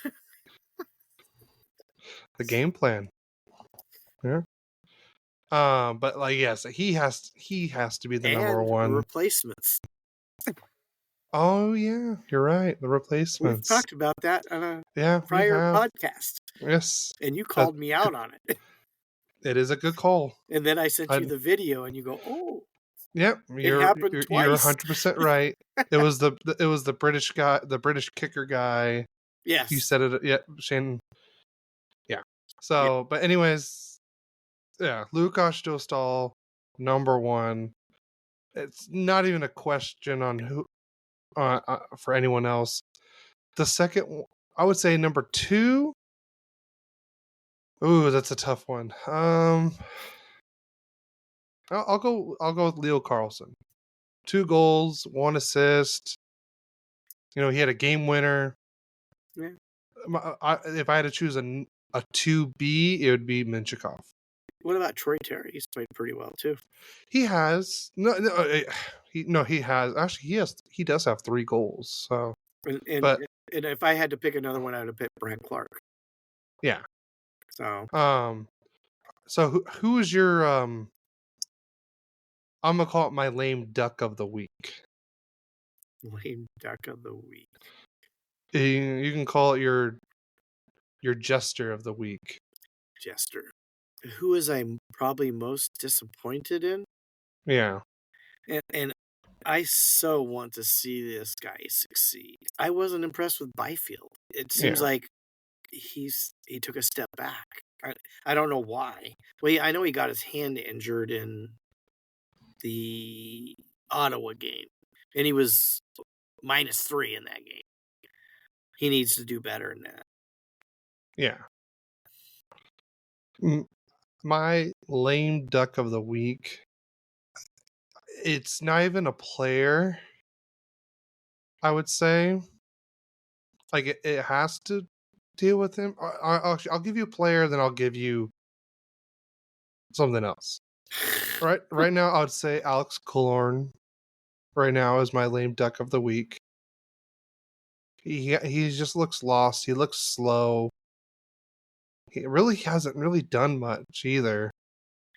The Game Plan. Yeah. But yes, he has to be the number 1. Replacements. Oh yeah, you're right. The Replacements. We've talked about that on a prior podcast. Yes. And you called me out on it. It is a good call. And then I sent you the video, and you go, "Oh, yep, it happened twice." You're 100% right. It was the British guy, the British kicker guy. Yes, you said it. Yeah, Shane. Yeah. So, but anyways, Lukas Dostal, number 1. It's not even a question on who, for anyone else. The second, I would say number 2. Ooh, that's a tough one. I'll go with Leo Carlsson. 2 goals, 1 assist. He had a game winner. Yeah. If I had to choose a 2B, it would be Mintyukov. What about Troy Terry? He's played pretty well too. He has he has actually he does have 3 goals. So, and if I had to pick another one, I would have picked Brent Clark. Yeah. So so who is your I'm gonna call it my lame duck of the week. Lame duck of the week. You can call it your jester of the week. Jester. Who is I probably most disappointed in? Yeah. And I so want to see this guy succeed. I wasn't impressed with Byfield. It seems like he took a step back. I don't know why. Well, I know he got his hand injured in the Ottawa game, and he was -3 in that game. He needs to do better than that. Yeah. My lame duck of the week, it's not even a player, I would say. Like, it has to deal with him. I'll give you a player, then I'll give you something else. Right now, I would say Alex Killorn. Right now is my lame duck of the week. He just looks lost. He looks slow. He really hasn't really done much either.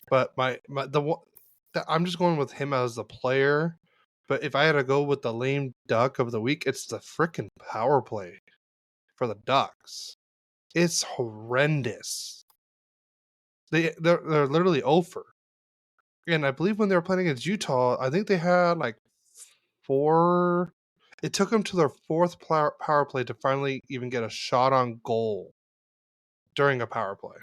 But I'm just going with him as the player. But if I had to go with the lame duck of the week, it's the frickin' power play for the Ducks. It's horrendous. They're literally over. And I believe when they were playing against Utah, I think they had like 4. It took them to their 4th power play to finally even get a shot on goal during a power play.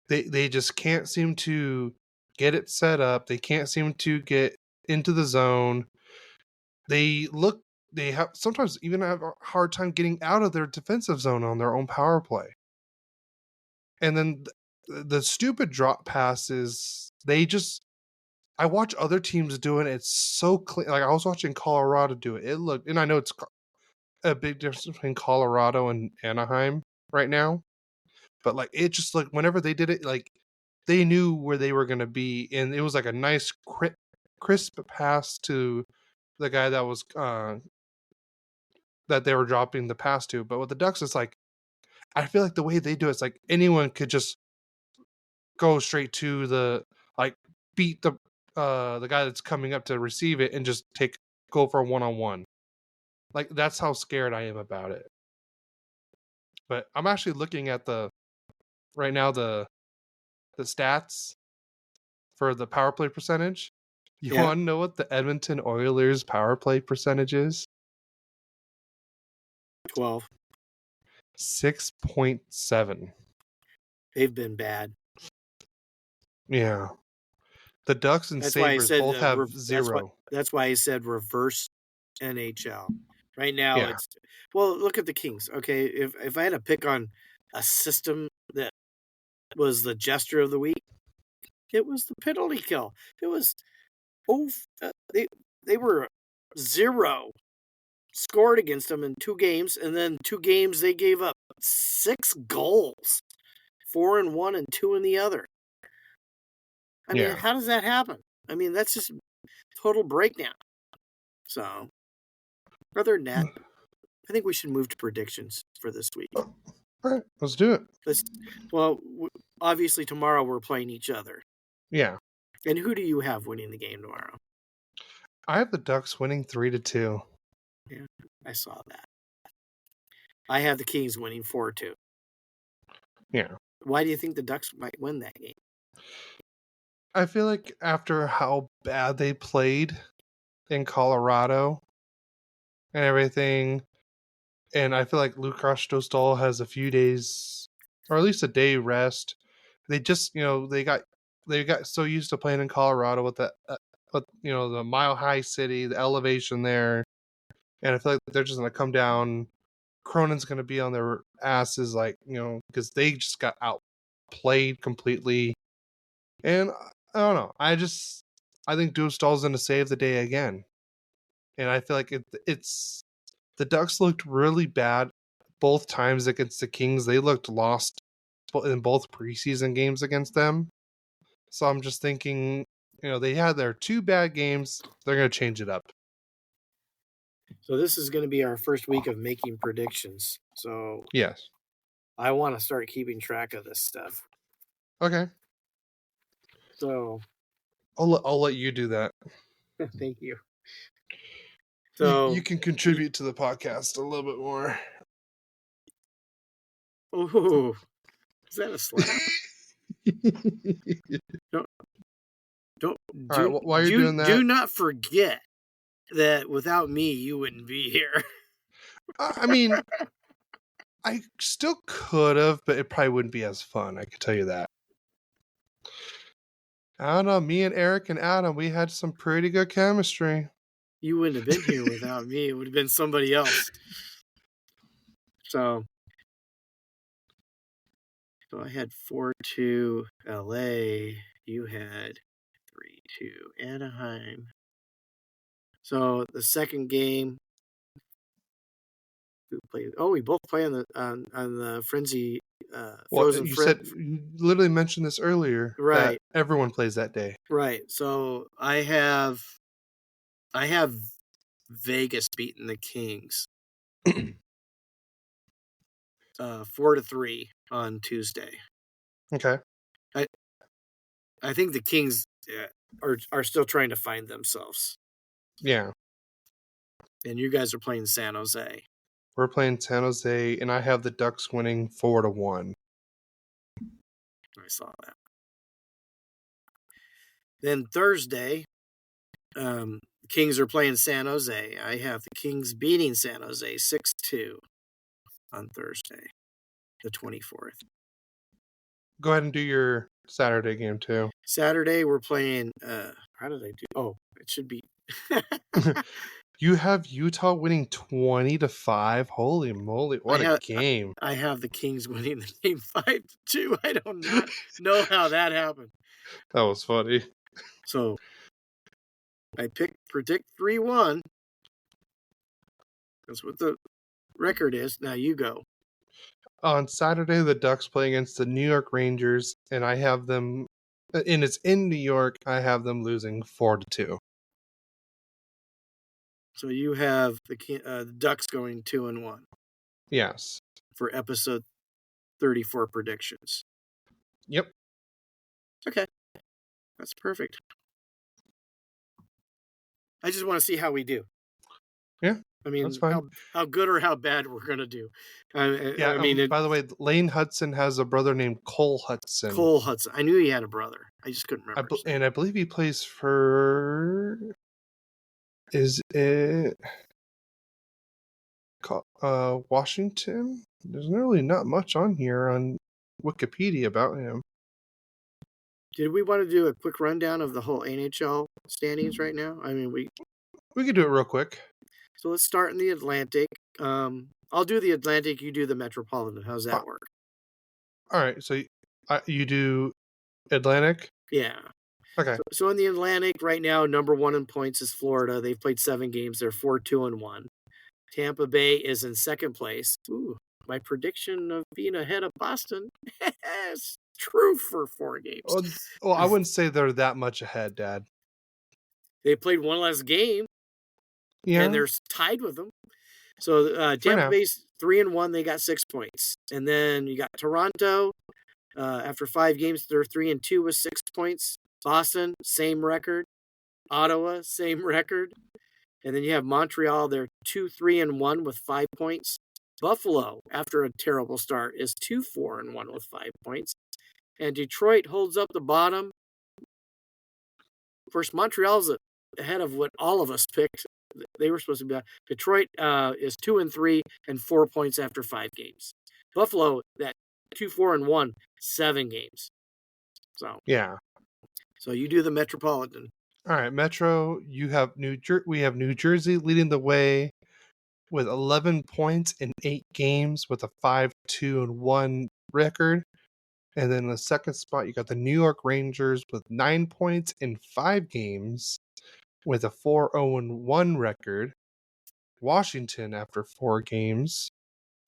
They just can't seem to get it set up. They can't seem to get into the zone. They have sometimes even have a hard time getting out of their defensive zone on their own power play. And then the stupid drop passes, I watch other teams doing it. It's so clean. Like, I was watching Colorado do it. And I know it's a big difference between Colorado and Anaheim right now. But like, it just like whenever they did it, like they knew where they were going to be. And it was like a nice crisp pass to the guy that was, that they were dropping the pass to. But with the Ducks, it's like, I feel like the way they do it's like anyone could just go straight to beat the guy that's coming up to receive it and just go for a one-on-one. Like, that's how scared I am about it. But I'm actually looking at right now the stats for the power play percentage. You want to know what the Edmonton Oilers power play percentage is? 12. 6.7. They've been bad. Yeah. The Ducks and Sabres both have 0. That's why I said reverse NHL. Right now, look at the Kings. Okay, if I had to pick on a system that was the gesture of the week, it was the penalty kill. It was they were 0 scored against them in 2 games, and then 2 games they gave up 6 goals, 4 in one and 2 in the other. I mean, how does that happen? I mean, that's just total breakdown. So, other than that, I think we should move to predictions for this week. All right, let's do it. Obviously tomorrow we're playing each other. Yeah. And who do you have winning the game tomorrow? I have the Ducks winning 3-2. Yeah, I saw that. I have the Kings winning 4-2. Yeah. Why do you think the Ducks might win that game? I feel like after how bad they played in Colorado and everything, and I feel like Lukas Dostal has a few days, or at least a day rest. They just, they got so used to playing in Colorado with the Mile High City, the elevation there, and I feel like they're just gonna come down. Cronin's gonna be on their asses, because they just got outplayed completely, and I don't know. I think Dostal's gonna save the day again, and I feel like it's the Ducks looked really bad both times against the Kings. They looked lost in both preseason games against them. So I'm just thinking, they had their 2 bad games. They're going to change it up. So this is going to be our first week of making predictions. So yes, I want to start keeping track of this stuff. Okay. So I'll let you do that. Thank you. So you can contribute to the podcast a little bit more. Oh, is that a slap? All right, while you're doing that, do not forget that without me, you wouldn't be here. I mean, I still could have, but it probably wouldn't be as fun. I can tell you that. I don't know. Me and Eric and Adam, we had some pretty good chemistry. You wouldn't have been here without me. It would have been somebody else. So I had 4-2 LA. You had 3-2 Anaheim. So the second game, who played? Oh, we both play on the Frenzy. Frozen you literally mentioned this earlier. Right. That everyone plays that day. Right. So I have Vegas beating the Kings 4-3 on Tuesday. Okay. I think the Kings are still trying to find themselves. Yeah. And you guys are playing San Jose. We're playing San Jose, and I have the Ducks winning 4-1. I saw that. Then Thursday, the Kings are playing San Jose. I have the Kings beating San Jose 6-2 on Thursday, the 24th. Go ahead and do your Saturday game, too. Saturday, we're playing... how did I do? Oh, it should be... You have Utah winning 20-5. Holy moly! What a game! I have the Kings winning the game 5-2. I don't know how that happened. That was funny. So I predict 3-1. That's what the record is. Now you go. On Saturday, the Ducks play against the New York Rangers, and I have them. And it's in New York. I have them losing 4-2. So you have the Ducks going 2-1. Yes. For episode 34 predictions. Yep. Okay. That's perfect. I just want to see how we do. Yeah. I mean, that's fine. How good or how bad we're going to do. By the way, Lane Hudson has a brother named Cole Hudson. Cole Hudson. I knew he had a brother. I just couldn't remember. And I believe he plays for... Is it Washington? There's really not much on here on Wikipedia about him. Did we want to do a quick rundown of the whole NHL standings right now? I mean, we could do it real quick. So let's start in the Atlantic. I'll do the Atlantic. You do the Metropolitan. How's that work? All right. So you do Atlantic? Yeah. Okay. So in the Atlantic right now, number 1 in points is Florida. They've played 7 games. They're 4-2-1. Tampa Bay is in second place. Ooh, my prediction of being ahead of Boston is true for 4 games. Well, I wouldn't say they're that much ahead, Dad. They played one less game. Yeah. And they're tied with them. So Tampa Bay's 3-1. They got 6 points. And then you got Toronto. After 5 games, they're 3-2 with 6 points. Boston, same record. Ottawa, same record. And then you have Montreal. They're 2-3-1 with 5 points. Buffalo, after a terrible start, is 2-4-1 with 5 points. And Detroit holds up the bottom. Of course, Montreal's ahead of what all of us picked. They were supposed to be. Detroit is 2-3 and 4 points after 5 games. Buffalo, that 2-4-1, 7 games. So yeah. So you do the Metropolitan. All right, Metro. We have New Jersey leading the way with 11 points in 8 games with a 5-2-1 record. And then in the second spot, you got the New York Rangers with 9 points in 5 games with a 4-0-1 record. Washington, after 4 games,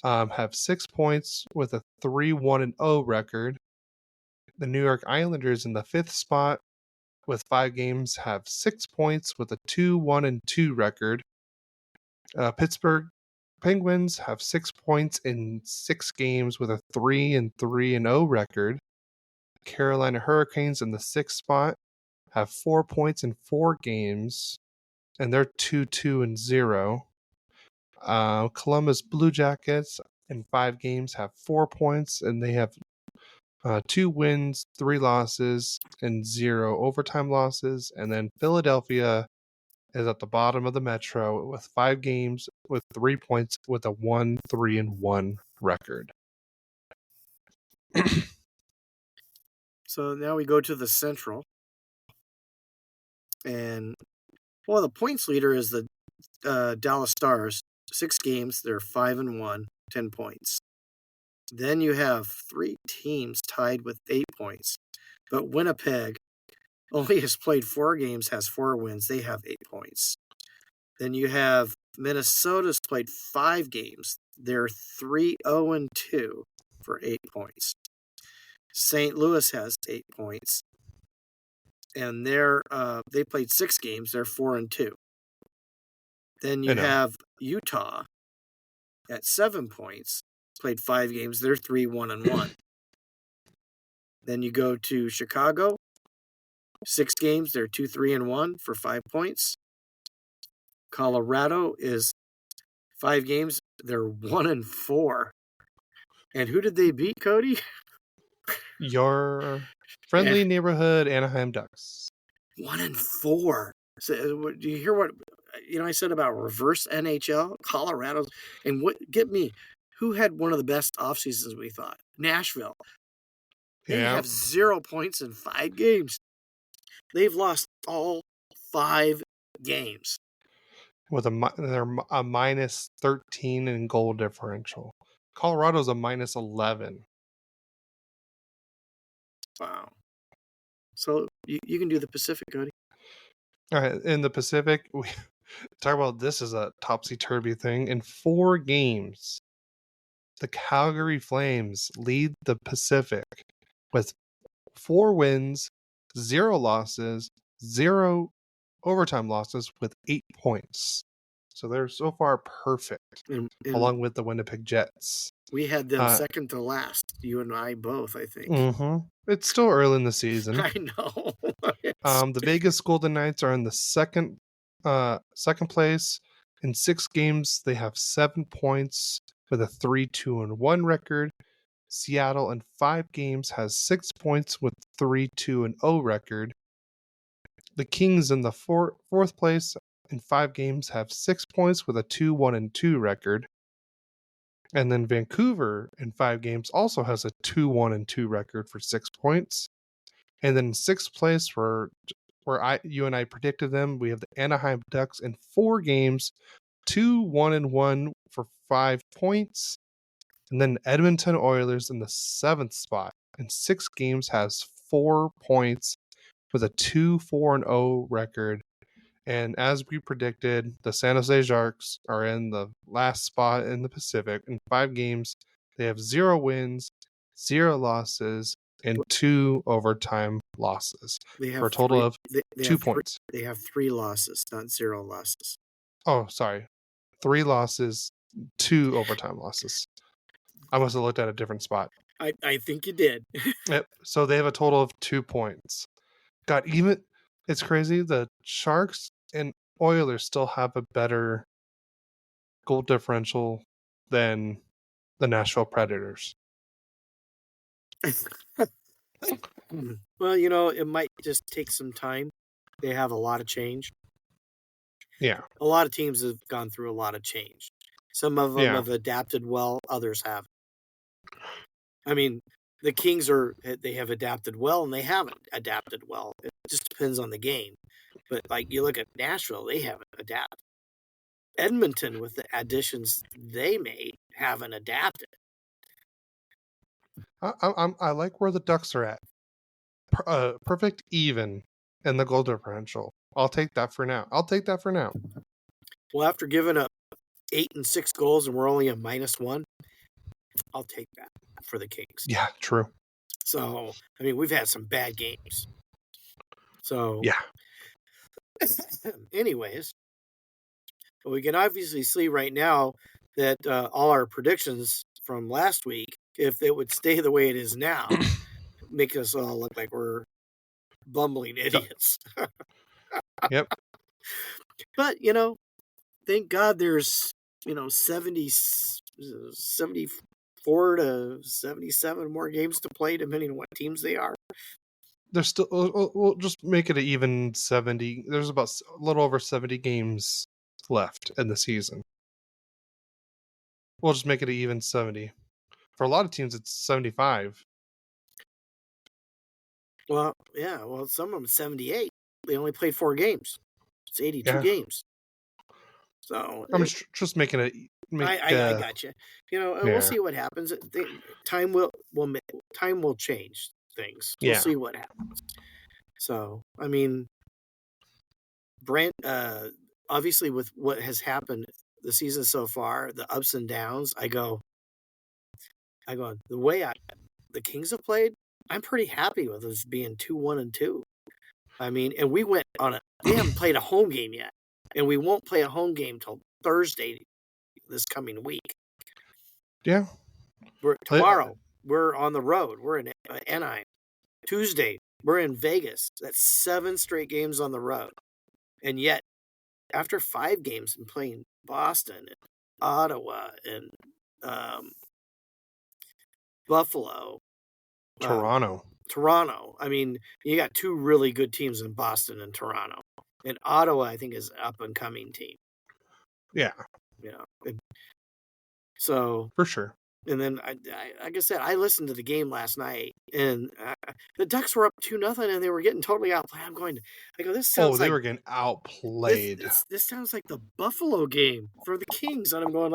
have 6 points with a 3-1-0 record. The New York Islanders in the 5th spot with 5 games have 6 points with a 2-1-2 record. Pittsburgh Penguins have 6 points in 6 games with a 3-3-0 record. Carolina Hurricanes in the 6th spot have 4 points in 4 games, and they're 2-2-0. Columbus Blue Jackets in 5 games have 4 points, and they have 2 wins, 3 losses, and 0 overtime losses. And then Philadelphia is at the bottom of the Metro with 5 games with 3 points with a 1-3-1 record. So now we go to the Central. And, well, the points leader is the Dallas Stars. 6 games, they're 5-1, 10 points. Then you have 3 teams tied with 8 points. But Winnipeg only has played 4 games, has 4 wins. They have 8 points. Then you have Minnesota's played 5 games. They're 3-0-2 for 8 points. St. Louis has 8 points. And they played 6 games. They're 4-2. Then you have Utah at 7 points. Played 5 games. They're 3-1-1. Then you go to Chicago. 6 games. They're 2-3-1 for 5 points. Colorado is 5 games. They're 1-4. And who did they beat, Cody? Your friendly neighborhood Anaheim Ducks. 1-4. So, do you hear what I said about reverse NHL? Colorado's, and who had one of the best off seasons we thought? Nashville. They have 0 points in 5 games. They've lost all 5 games. With they're a minus 13 in goal differential. Colorado's a minus 11. Wow. So you can do the Pacific, Cody. All right, in the Pacific, we talk about this as a topsy-turvy thing. In 4 games, the Calgary Flames lead the Pacific with 4 wins, 0 losses, 0 overtime losses with 8 points. So they're so far perfect, along with the Winnipeg Jets. We had them second to last, you and I both, I think. Mm-hmm. It's still early in the season. I know. The Vegas Golden Knights are in the second place. In 6 games, they have 7 points with a 3-2-1 record. Seattle in 5 games has 6 points with 3-2-0 record. The Kings in the fourth place in 5 games have 6 points with a 2-1-2 record. And then Vancouver in 5 games also has a 2-1-2 record for 6 points. And then in 6th place, where you and I predicted them, we have the Anaheim Ducks in 4 games, 2-1-1 for 5 points. And then Edmonton Oilers in the 7th spot in 6 games has 4 points with a 2-4-0 record. And as we predicted, the San Jose Sharks are in the last spot in the Pacific. In 5 games, they have 0 wins, 0 losses, and 2 overtime losses for a total of 2 points. They have 3 losses, not 0 losses. Oh, sorry. 3 losses, 2 overtime losses. I must have looked at a different spot. I think you did. Yep. So they have a total of 2 points. God, it's crazy. The Sharks and Oilers still have a better goal differential than the Nashville Predators. Well, it might just take some time. They have a lot of change. Yeah. A lot of teams have gone through a lot of change. Some of them have adapted well, others haven't. I mean, the Kings they have adapted well and they haven't adapted well. It just depends on the game. But like you look at Nashville, they haven't adapted. Edmonton, with the additions they made, haven't adapted. I like where the Ducks are at. Perfect even in the goal differential. I'll take that for now. Well, after giving up 8 and 6 goals and we're only a -1, I'll take that for the Kings. Yeah, true. So, I mean, we've had some bad games. So, yeah. Anyways, we can obviously see right now that all our predictions from last week, if it would stay the way it is now, make us all look like we're bumbling idiots. Yep. But, thank God there's, 74 74 to 77 more games to play, depending on what teams they are. There's still. We'll just make it an even 70. There's about a little over 70 games left in the season. We'll just make it an even 70. For a lot of teams, it's 75. Well, yeah. Well, some of them 78. They only played 4 games. It's 82 games. So I'm just making it. I got you. We'll see what happens. Time will change things. We'll see what happens. So, I mean, obviously with what has happened the season so far, the ups and downs, I go the way the Kings have played, I'm pretty happy with us being 2-1-2. I mean, and we haven't played a home game yet, and we won't play a home game till Thursday this coming week. Yeah. Tomorrow, we're on the road. We're in Anaheim. Tuesday, we're in Vegas. That's 7 straight games on the road. And yet, after 5 games and playing Boston and Ottawa and Buffalo, Toronto. I mean, you got 2 really good teams in Boston and Toronto. And Ottawa, I think, is an up-and-coming team. Yeah. So for sure. And then, like I said, I listened to the game last night, and the Ducks were up 2-0, and they were getting totally outplayed. This sounds they were getting outplayed. This sounds like the Buffalo game for the Kings, and I'm going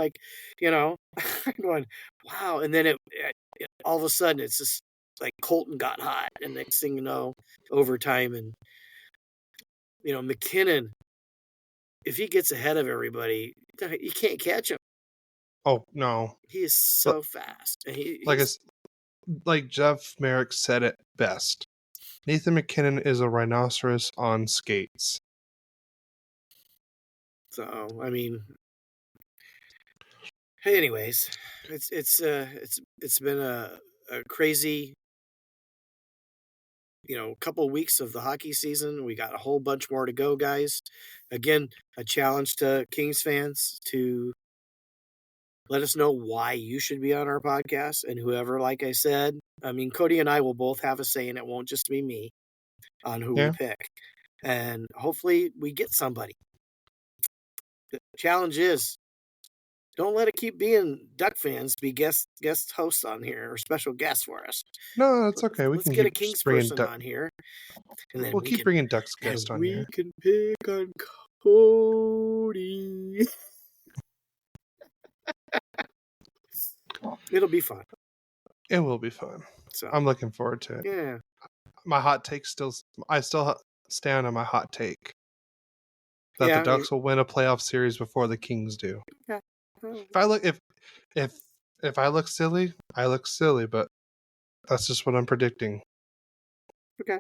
I'm going, wow. And then all of a sudden, it's just like Colton got hot, and next thing you know, overtime, and McKinnon, if he gets ahead of everybody, you can't catch him. Oh no, he is so fast. Like Jeff Merrick said it best. Nathan McKinnon is a rhinoceros on skates. So I mean, anyways, it's been a crazy couple of weeks of the hockey season. We got a whole bunch more to go, guys. Again, a challenge to Kings fans to let us know why you should be on our podcast, and whoever, like I said, I mean, Cody and I will both have a say, and it won't just be me on who we pick. And hopefully we get somebody. The challenge is, don't let it keep being Duck fans be guest hosts on here or special guests for us. No, it's okay. Let's get a Kings person on here. And then we'll keep bringing Ducks guests on here. We can pick on Cody. It'll be fun. It will be fun. So I'm looking forward to it. Yeah. My hot take I still stand on my hot take that the Ducks will win a playoff series before the Kings do. Yeah. If I look silly, I look silly, but that's just what I'm predicting. Okay.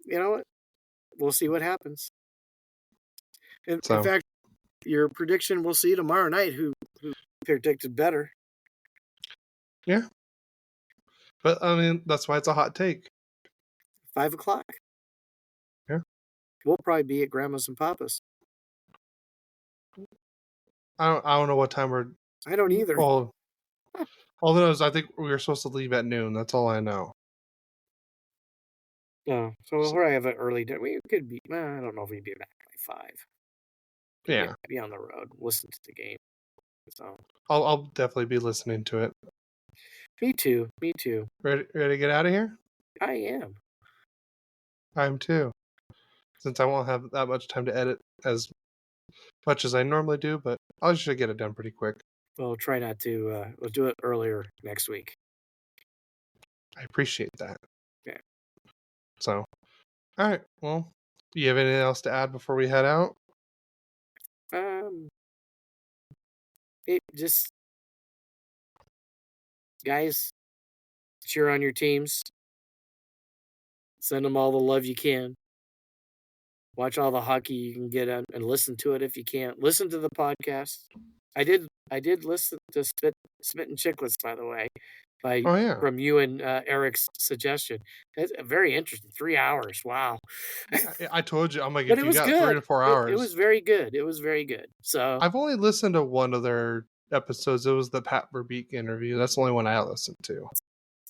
You know what? We'll see what happens. In fact, your prediction, we'll see tomorrow night who predicted better. Yeah. But, I mean, that's why it's a hot take. 5:00. Yeah. We'll probably be at Grandma's and Papa's. I don't know what time we're... I don't either. Well, all I know is I think we were supposed to leave at noon. That's all I know. Yeah. So we'll probably have an early dinner. We could be... I don't know if we'd be back by 5. Yeah. Be on the road. Listen to the game. So I'll definitely be listening to it. Me too. Ready to get out of here? I am. I am too. Since I won't have that much time to edit as much as I normally do, but I should get it done pretty quick. We'll try not to. We'll do it earlier next week. I appreciate that. Okay. So, all right. Well, do you have anything else to add before we head out? Guys, cheer on your teams. Send them all the love you can. Watch all the hockey you can get on, and listen to it if you can. Listen to the podcast. I did listen to Spit and Chicklets, by the way, from you and Eric's suggestion. It's very interesting. 3 hours. Wow. I told you. I'm like, if you got good. 3 to 4 hours. It was very good. So I've only listened to one of their episodes. It was the Pat Verbeek interview. That's the only one I listened to.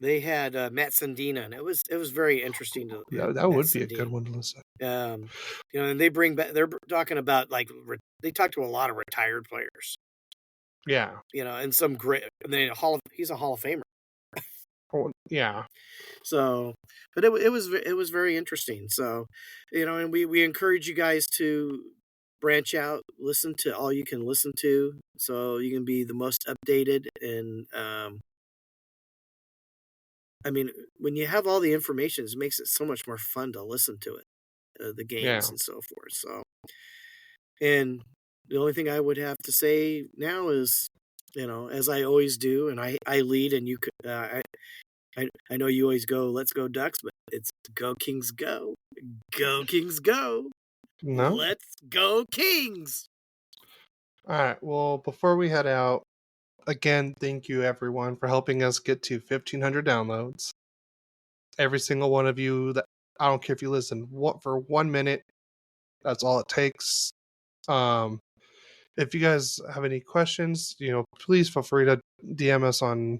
They had Matt Sandina, and it was very interesting to. That would be a good one to listen. You know, and they bring back. They're talking about they talk to a lot of retired players. Yeah. You know, and some great. And then he's a Hall of Famer. Oh, yeah. So, but it was very interesting. So, you know, and we encourage you guys to branch out, listen to all you can listen to, so you can be the most updated. And I mean, when you have all the information, it makes it so much more fun to listen to it, the games and so forth. So, and the only thing I would have to say now is, you know, as I always do, and I lead, and you could, I know you always go, let's go Ducks, but it's go Kings go. Go Kings go. No? Let's go Kings. All right. Well, before we head out, again, thank you everyone for helping us get to 1,500 downloads. Every single one of you, that I don't care if you listen for 1 minute, that's all it takes. If you guys have any questions, you know, please feel free to DM us on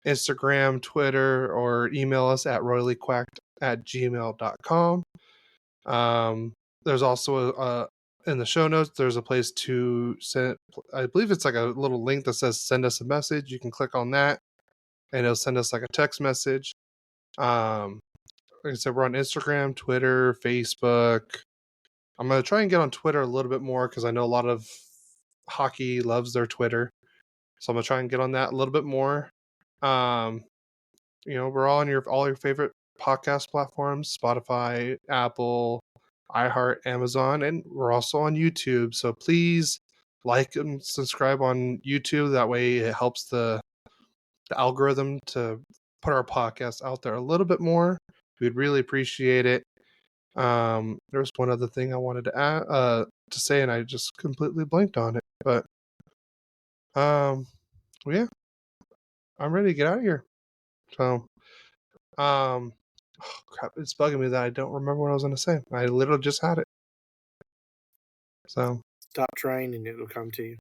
Instagram, Twitter, or email us at royallyquacked@gmail.com. There's also in the show notes, there's a place to send, I believe it's like a little link that says send us a message. You can click on that and it'll send us like a text message. Like I said, we're on Instagram, Twitter, Facebook. I'm going to try and get on Twitter a little bit more because I know a lot of hockey loves their Twitter. So I'm going to try and get on that a little bit more. You know, we're all on all your favorite podcast platforms, Spotify, Apple, iHeart, Amazon, and we're also on YouTube. So please like and subscribe on YouTube. That way it helps the algorithm to put our podcast out there a little bit more. We'd really appreciate it. There's one other thing I wanted to add, to say, and I just completely blanked on it. But well, yeah, I'm ready to get out of here. So, oh crap, it's bugging me that I don't remember what I was going to say. I literally just had it. So stop trying, and it'll come to you.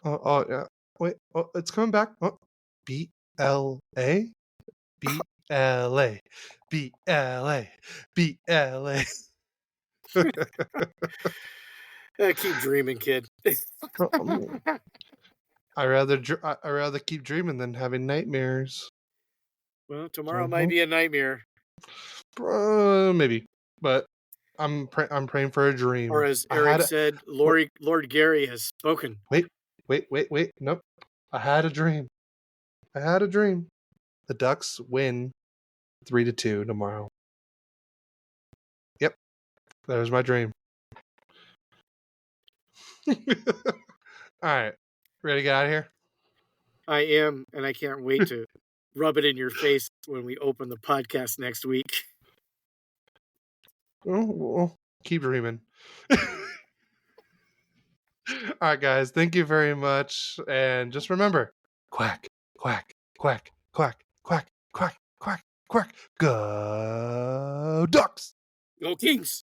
Oh yeah. Wait. Oh, it's coming back. Oh, BLA, BLA, BLA, BLA. Keep dreaming, kid. I rather keep dreaming than having nightmares. Well, tomorrow might be a nightmare. Maybe, but I'm praying for a dream. Or as Eric said, Lord Gary has spoken. Wait. Nope. I had a dream. The Ducks win 3-2 tomorrow. Yep. There's my dream. All right. Ready to get out of here? I am, and I can't wait to rub it in your face when we open the podcast next week. Well, keep dreaming. All right, guys. Thank you very much. And just remember, quack, quack, quack, quack, quack, quack, quack, quack. Go Ducks! Go Kings!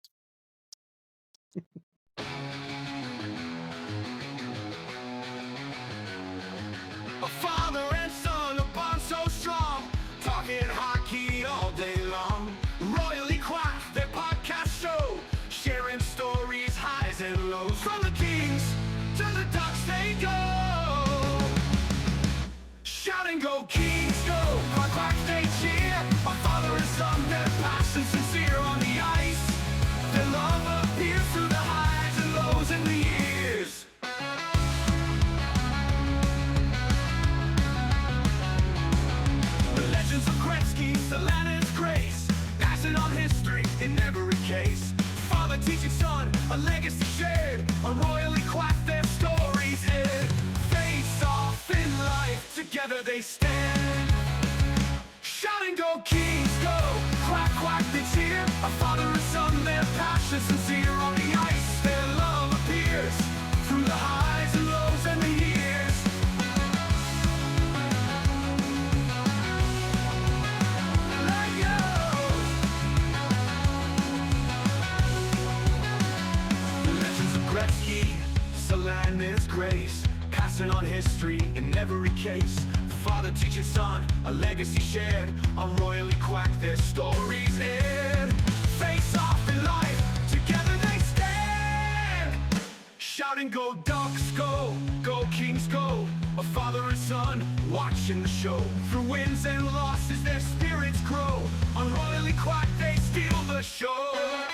A father and son, a bond so strong, talking hockey all day long. Royally Quack, their podcast show, sharing stories, highs and lows. From the Kings to the Ducks they go, shouting go Kings go, quack quack they cheer. A father and son, their passion sincere on the ice. Their love appears through the highs and lows in the years. Atlanta's grace, passing on history in every case. Father teaching son, a legacy shared. On Royally Quack, their stories aired. Face off in life, together they stand. Shouting go Kings go, quack quack they cheer. A father and son, their passion sincere on the ice. Their love appears through the highs and lows and the years. Gretzky, Atlanta's grace, passing Passing on history in every case. Father teaches son, a legacy shared. On royally quack, their stories aired. Face off in life, together they stand. Shouting, go Ducks, go! Go Kings, go! A father and son, watching the show. Through wins and losses, their spirits grow. On royally quack, they steal the show.